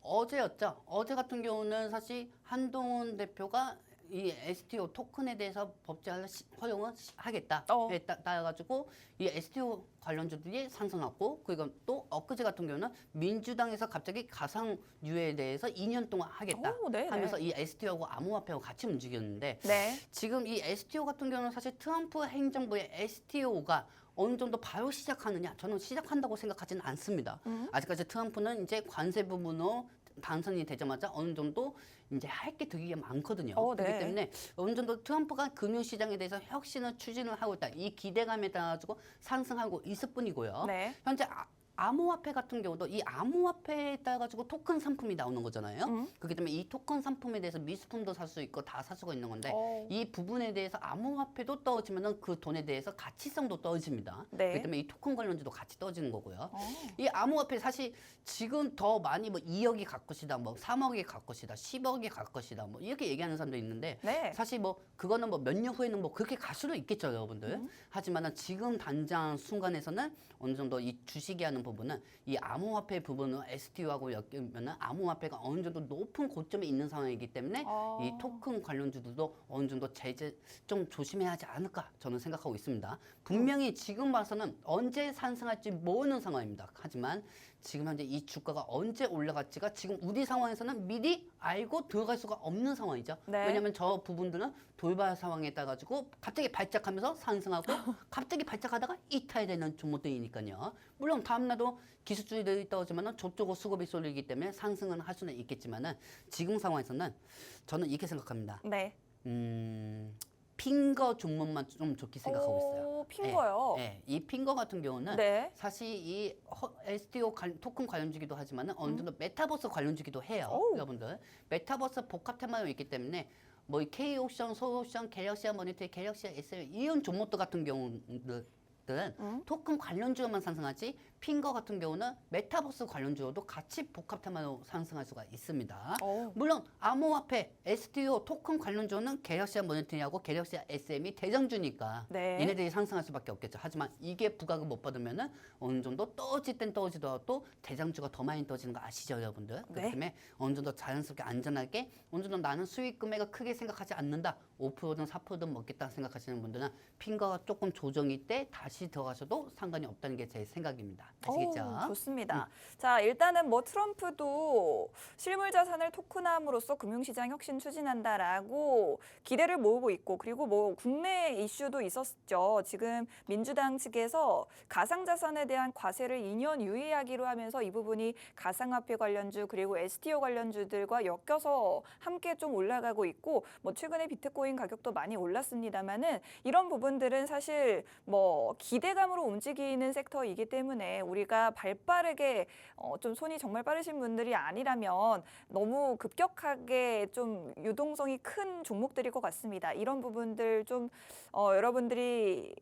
어제였죠. 어제 같은 경우는 사실 한동훈 대표가 이 STO 토큰에 대해서 법제화를 허용을 하겠다. 따라가지고 이 STO 관련주들이 상승하고 그리고 또 엊그제 같은 경우는 민주당에서 갑자기 가상유예에 대해서 2년 동안 하겠다 하면서 이 STO하고 암호화폐하고 같이 움직였는데 네. 지금 이 STO 같은 경우는 사실 트럼프 행정부의 STO가 어느 정도 바로 시작하느냐? 저는 시작한다고 생각하지는 않습니다. 아직까지 트럼프는 이제 관세 부분으로 당선이 되자마자 어느 정도 이제 할 게 되게 많거든요. 네. 그렇기 때문에 어느 정도 트럼프가 금융시장에 대해서 혁신을 추진을 하고 있다. 이 기대감에 따라 가지고 상승하고 있을 뿐이고요. 네. 현재 암호화폐 같은 경우도 이 암호화폐에 따라 가지고 토큰 상품이 나오는 거잖아요. 그렇기 때문에 이 토큰 상품에 대해서 미수품도 살 수 있고 다 살 수가 있는 건데 이 부분에 대해서 암호화폐도 떨어지면은 그 돈에 대해서 가치성도 떨어집니다. 네. 그렇기 때문에 이 토큰 관련주도 같이 떨어지는 거고요. 이 암호화폐 사실 지금 더 많이 뭐 2억이 갈 것이다, 뭐 3억이 갈 것이다, 10억이 갈 것이다, 뭐 이렇게 얘기하는 사람도 있는데 네. 사실 뭐 그거는 뭐 몇 년 후에는 뭐 그렇게 갈 수도 있겠죠, 여러분들. 하지만은 지금 당장 순간에서는 어느 정도 이 주식이 하는 부분은 이 암호화폐 부분은 STO하고 엮이면은 암호화폐가 어느 정도 높은 고점에 있는 상황이기 때문에 이 토큰 관련주들도 어느 정도 제재 좀 조심해야 하지 않을까 저는 생각하고 있습니다. 분명히 지금 봐서는 언제 상승할지 모르는 상황입니다. 하지만 지금 현재 이 주가가 언제 올라갈지가 지금 우리 상황에서는 미리 알고 들어갈 수가 없는 상황이죠. 네. 왜냐하면 저 부분들은 돌발 상황에 따라 가지고 갑자기 발작하면서 상승하고 갑자기 발작하다가 이탈되는 종목들이니까요. 물론 다음날도 기술주의들이 떨어지면은 저쪽으로 수급이 쏠리기 때문에 상승은 할 수는 있겠지만은 지금 상황에서는 저는 이렇게 생각합니다. 네. 핑거 종목만 좀 좋게 생각하고 있어요. 오, 핑거요. 이 핑거 같은 경우는 네. 사실 이 STO 토큰 관련주기도 하지만 어느 정도 메타버스 관련주기도 해요. 오. 여러분들 메타버스 복합 테마가 있기 때문에 뭐 K옵션, 소옵션, 갤럭시아 모니터, 갤럭시아 SL 이런 종목들 같은 경우들은 토큰 관련주로만 상승하지 핑거 같은 경우는 메타버스 관련주로도 같이 복합 테마로 상승할 수가 있습니다. 오. 물론 암호화폐, STO 토큰 관련주는 갤럭시아 모니터하고 갤럭시아 SM이 대장주니까 네. 얘네들이 상승할 수밖에 없겠죠. 하지만 이게 부각을 못 받으면은 어느 정도 떨어질 땐 떨어지더라도 대장주가 더 많이 떨어지는 거 아시죠, 여러분들? 그렇기 네. 때문에 어느 정도 자연스럽게 안전하게 어느 정도 나는 수익 금액을 크게 생각하지 않는다. 5%든 4%든 먹겠다 생각하시는 분들은 핑거가 조금 조정일 때 다시 들어가셔도 상관이 없다는 게 제 생각입니다. 아시겠죠? 오, 좋습니다. 자, 일단은 뭐 트럼프도 실물 자산을 토큰함으로써 금융시장 혁신 추진한다라고 기대를 모으고 있고, 그리고 뭐 국내 이슈도 있었죠. 지금 민주당 측에서 가상자산에 대한 과세를 2년 유예하기로 하면서 이 부분이 가상화폐 관련주 그리고 STO 관련주들과 엮여서 함께 좀 올라가고 있고, 뭐 최근에 비트코인 가격도 많이 올랐습니다만은 이런 부분들은 사실 뭐 기대감으로 움직이는 섹터이기 때문에 우리가 발빠르게 좀 손이 정말 빠르신 분들이 아니라면 너무 급격하게 좀 유동성이 큰 종목들일 것 같습니다. 이런 부분들 좀 여러분들이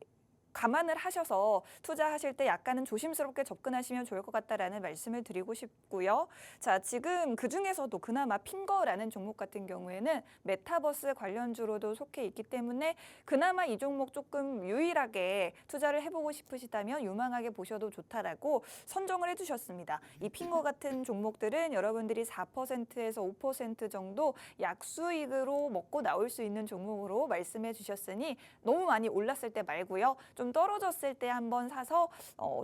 감안을 하셔서 투자하실 때 약간은 조심스럽게 접근하시면 좋을 것 같다라는 말씀을 드리고 싶고요. 자, 지금 그중에서도 그나마 핑거라는 종목 같은 경우에는 메타버스 관련주로도 속해 있기 때문에 그나마 이 종목 조금 유일하게 투자를 해보고 싶으시다면 유망하게 보셔도 좋다라고 선정을 해주셨습니다. 이 핑거 같은 종목들은 여러분들이 4%에서 5% 정도 약수익으로 먹고 나올 수 있는 종목으로 말씀해 주셨으니 너무 많이 올랐을 때 말고요. 좀 떨어졌을 때 한번 사서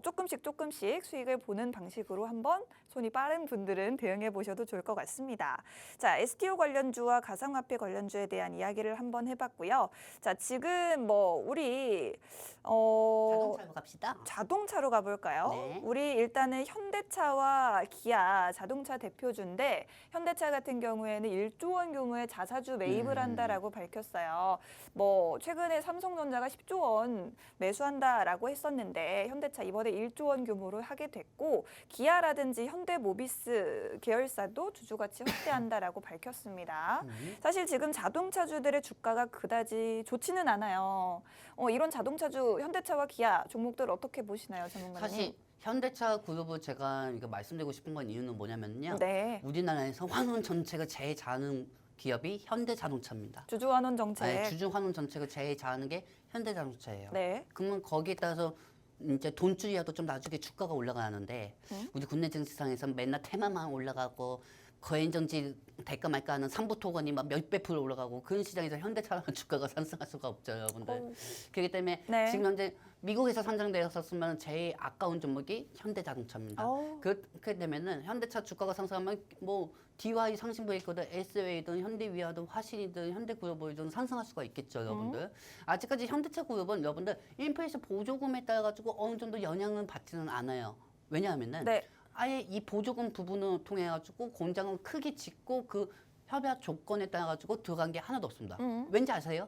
조금씩 수익을 보는 방식으로 한번 손이 빠른 분들은 대응해 보셔도 좋을 것 같습니다. 자, STO 관련주와 가상화폐 관련주에 대한 이야기를 한번 해봤고요. 자, 지금 뭐 우리 자동차로 갑시다. 자동차로 가볼까요? 네. 우리 일단은 현대차와 기아 자동차 대표주인데 현대차 같은 경우에는 1조 원 규모의 자사주 매입을 한다라고 밝혔어요. 뭐 최근에 삼성전자가 10조 원 매수한다라고 했었는데 현대차 이번에 1조 원 규모로 하게 됐고 기아라든지 현대모비스 계열사도 주주가치 확대한다라고 밝혔습니다. 사실 지금 자동차주들의 주가가 그다지 좋지는 않아요. 이런 자동차주 현대차와 기아 종목들 어떻게 보시나요, 전문가님? 사실 현대차 그룹을 제가 이거 말씀드리고 싶은 건 이유는 뭐냐면요. 네. 우리나라에서 환원 정책을 제일 잘하는 기업이 현대자동차입니다. 주주환원 정책. 주주 환원 정책을 제일 잘하는 게 현대자동차예요. 네. 그러면 거기에 따라서 이제 돈줄이라도 좀 나중에 주가가 올라가는데 우리 국내 증시상에서 맨날 테마만 올라가고 거행정지 될까 말까 하는 삼부토건이 막 몇백 프로 올라가고 그런 시장에서 현대차 주가가 상승할 수가 없죠, 여러분들. 그렇기 때문에 네. 지금 현재 미국에서 상장되었었으면 제일 아까운 종목이 현대자동차입니다. 그렇게 되면은 현대차 주가가 상승하면 뭐 DY 상승브레이커든 SWA든 현대위아든 화신이든 현대그룹이든 상승할 수가 있겠죠, 여러분들. 아직까지 현대차 그룹은 여러분들 인플레이션 보조금에 따라 가지고 어느 정도 영향을 받지는 않아요. 왜냐하면은 네. 아예 이 보조금 부분을 통해 가지고 공장을 크게 짓고 그 협약 조건에 따라 가지고 들어간 게 하나도 없습니다. 왠지 아세요?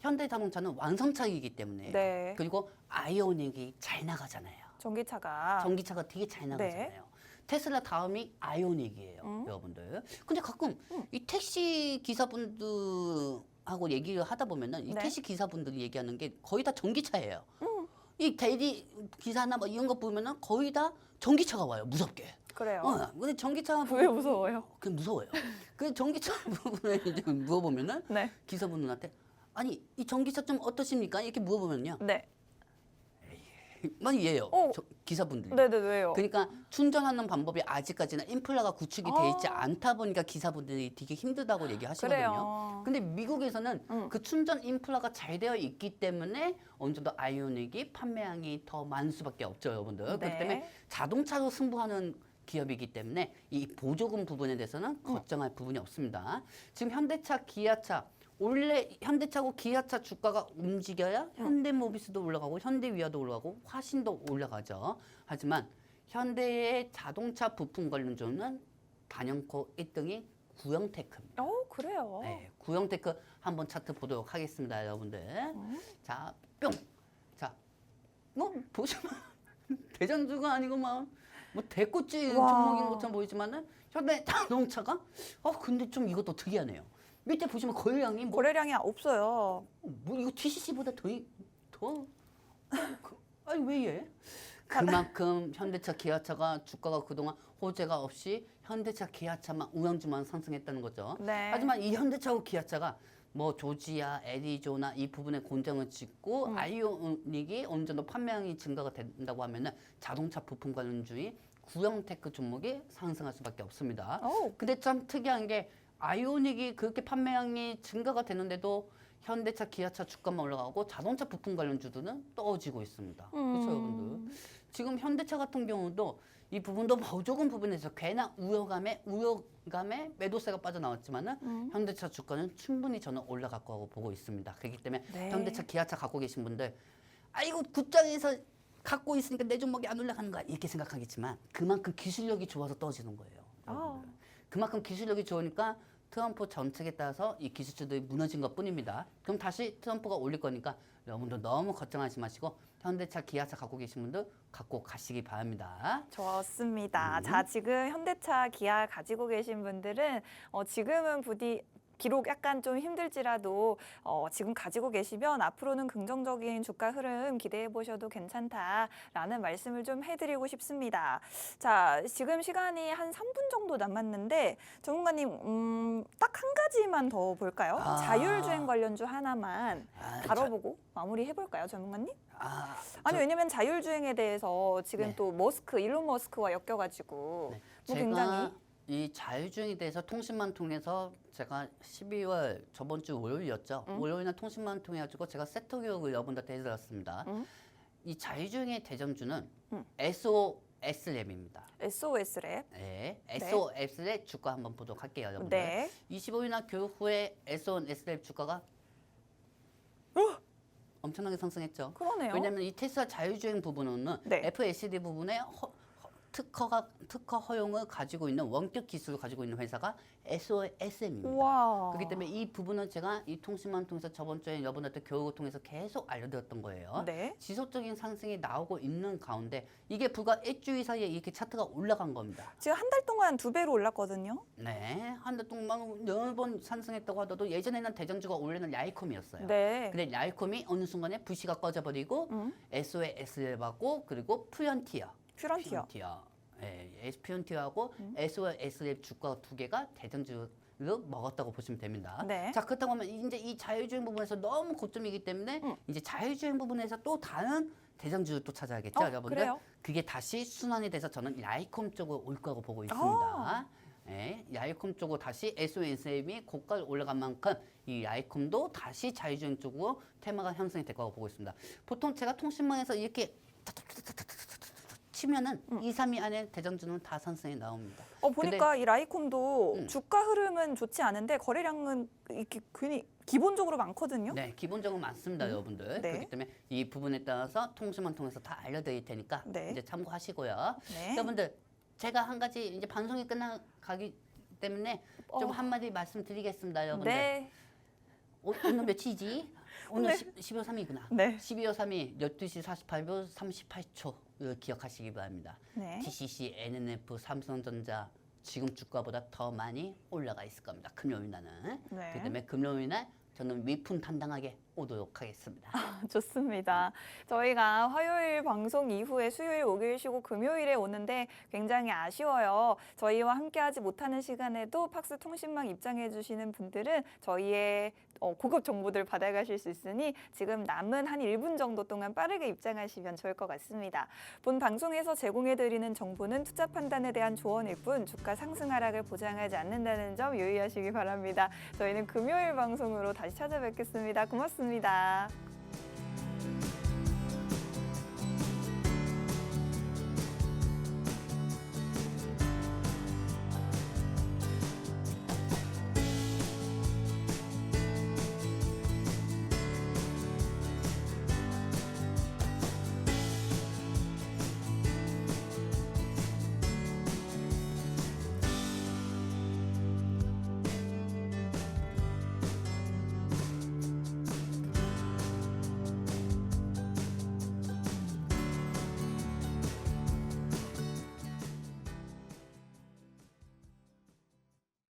현대자동차는 완성차이기 때문에 네. 그리고 아이오닉이 잘 나가잖아요. 전기차가. 전기차가 되게 잘 나가잖아요. 테슬라 다음이 아이오닉이에요, 여러분들. 근데 가끔 이 택시 기사분들하고 얘기를 하다 보면은 이 네. 택시 기사분들이 얘기하는 게 거의 다 전기차예요. 이 대리 기사나 뭐 이런 거 보면은 거의 다 전기차가 와요, 무섭게. 그래요. 근데 전기차 왜 무서워요? 그게 무서워요. 그 전기차 부분에 이제 물어보면은 네. 기사분들한테 아니 이 전기차 좀 어떠십니까? 이렇게 물어보면요. 네. 많이 이해해요. 어. 기사분들이. 네네, 왜요? 그러니까 충전하는 방법이 아직까지는 인플라가 구축이 돼 있지 않다 보니까 기사분들이 되게 힘들다고 얘기하시거든요. 그래요. 근데 미국에서는 그 충전 인플라가 잘 되어 있기 때문에 어느 정도 아이오닉이 판매량이 더 많을 수밖에 없죠, 여러분들. 네. 그렇기 때문에 자동차로 승부하는 기업이기 때문에 이 보조금 부분에 대해서는 걱정할 부분이 없습니다. 지금 현대차, 기아차 원래 현대차고 기아차 주가가 움직여야 현대모비스도 올라가고 현대위아도 올라가고 화신도 올라가죠. 하지만 현대의 자동차 부품 관련주는 단연코 1등이 구형테크입니다. 그래요. 네, 구형테크 한번 차트 보도록 하겠습니다, 여러분들. 자, 뿅. 자, 뭐 보시면 대장주가 아니고 뭐 대꽃질 와. 종목인 것처럼 보이지만은 현대 자동차가 근데 좀 이것도 특이하네요. 밑에 보시면 거래량이 거래량이 없어요. 이거 TCC보다 아니 왜 이래? 그만큼 현대차, 기아차가 주가가 그동안 호재가 없이 현대차, 기아차만 우량주만 상승했다는 거죠. 네. 하지만 이 현대차하고 기아차가 뭐 조지아, 에리조나 이 부분에 공장을 짓고 아이오닉이 어느 정도 판매량이 증가가 된다고 하면은 자동차 부품 관련주의 구형테크 종목이 상승할 수밖에 없습니다. 근데 참 특이한 게 아이오닉이 그렇게 판매량이 증가가 되는데도 현대차, 기아차 주가만 올라가고 자동차 부품 관련주들은 떨어지고 있습니다. 그렇죠, 여러분들. 지금 현대차 같은 경우도 이 부분도 보조금 부분에서 괜한 우려감에 매도세가 빠져나왔지만은 현대차 주가는 충분히 저는 올라갈 거라고 보고 있습니다. 그렇기 때문에 네. 현대차, 기아차 갖고 계신 분들 이거 굿장에서 갖고 있으니까 내 종목이 안 올라가는 거야 이렇게 생각하겠지만 그만큼 기술력이 좋아서 떨어지는 거예요. 여러분들. 그만큼 기술력이 좋으니까 트럼프 정책에 따라서 이 기술주들이 무너진 것뿐입니다. 그럼 다시 트럼프가 올릴 거니까 여러분들 너무 걱정하지 마시고 현대차, 기아차 갖고 계신 분들 갖고 가시기 바랍니다. 좋습니다. 자, 지금 현대차, 기아 가지고 계신 분들은 지금은 부디 비록 약간 좀 힘들지라도 지금 가지고 계시면 앞으로는 긍정적인 주가 흐름 기대해 보셔도 괜찮다라는 말씀을 좀 해드리고 싶습니다. 자, 지금 시간이 한 3분 정도 남았는데 전문가님 딱 한 가지만 더 볼까요? 자율주행 관련주 하나만 다뤄보고 마무리해 볼까요, 전문가님? 아니 왜냐면 자율주행에 대해서 지금 또 일론 머스크와 엮여가지고 제가 굉장히 이 자율주행에 대해서 통신망 통해서 제가 12월 저번 주 월요일이었죠. 월요일날 통신망 통해 가지고 제가 세터 교육을 여러분들한테 해드렸습니다. 이 자율주행의 대장주는 SOS랩입니다. SOS랩. 네, SOS랩 주가 한번 보도록 할게요, 여러분들. 네. 25일날 교육 후에 SOS랩 주가가 엄청나게 상승했죠. 그러네요. 왜냐하면 이 테슬라 자율주행 부분은 네. FSD 부분에 특허 허용을 가지고 있는 원격 기술을 가지고 있는 회사가 SOSM입니다. 와. 그렇기 때문에 이 부분은 제가 이 통신망 통해서 저번 주에 여러분한테 교육을 통해서 계속 알려드렸던 거예요. 네. 지속적인 상승이 나오고 있는 가운데 이게 불과 일주일 사이에 이렇게 차트가 올라간 겁니다. 지금 한 달 동안 2배로 올랐거든요. 네, 한 달 동안 여러 번 상승했다고 하더라도 예전에는 대장주가 원래는 야이콤이었어요. 네. 근데 야이콤이 어느 순간에 불씨가 꺼져버리고 SOS랩하고 그리고 프런티어. 퓨런티어하고 SOS랩 주가 두 개가 대장주를 먹었다고 보시면 됩니다. 네. 자, 그렇다고 하면 이제 이 자율주행 부분에서 너무 고점이기 때문에 이제 자율주행 부분에서 또 다른 대장주를 또 찾아야겠죠, 여러분들. 그래요? 그게 다시 순환이 돼서 저는 야이콤 쪽으로 올 거라고 보고 있습니다. 네, 야이콤 쪽으로 다시 SOSM이 고가를 올라간 만큼 이 야이콤도 다시 자율주행 쪽으로 테마가 형성이 될 거라고 보고 있습니다. 보통 제가 통신망에서 이렇게 치면은 2, 3위 안에 대장주는 다 상승이 나옵니다. 보니까 이 라이콤도 주가 흐름은 좋지 않은데 거래량은 이렇게 괜히 기본적으로 많거든요. 네, 기본적으로 많습니다, 여러분들. 네. 그렇기 때문에 이 부분에 따라서 통신망 통해서 다 알려드릴 테니까 네. 이제 참고하시고요. 네. 여러분들 제가 한 가지 이제 방송이 끝나가기 때문에 좀 한마디 말씀드리겠습니다, 여러분들. 네. 오늘 며칠이지? 오늘 12월 3일이구나. 네. 12월 3일 12시 48분 38초 기억하시기 바랍니다. 네. TCC, NNF, 삼성전자 지금 주가보다 더 많이 올라가 있을 겁니다. 금요일 날은. 네. 그렇기 때문에 금요일 날 저는 위풍당당하게 오도록 하겠습니다. 좋습니다. 저희가 화요일 방송 이후에 수요일, 목요일 쉬고 금요일에 오는데 굉장히 아쉬워요. 저희와 함께하지 못하는 시간에도 팍스 통신망 입장해 주시는 분들은 저희의 고급 정보들 받아가실 수 있으니 지금 남은 한 1분 정도 동안 빠르게 입장하시면 좋을 것 같습니다. 본 방송에서 제공해드리는 정보는 투자 판단에 대한 조언일 뿐 주가 상승 하락을 보장하지 않는다는 점 유의하시기 바랍니다. 저희는 금요일 방송으로 다시 찾아뵙겠습니다. 고맙습니다.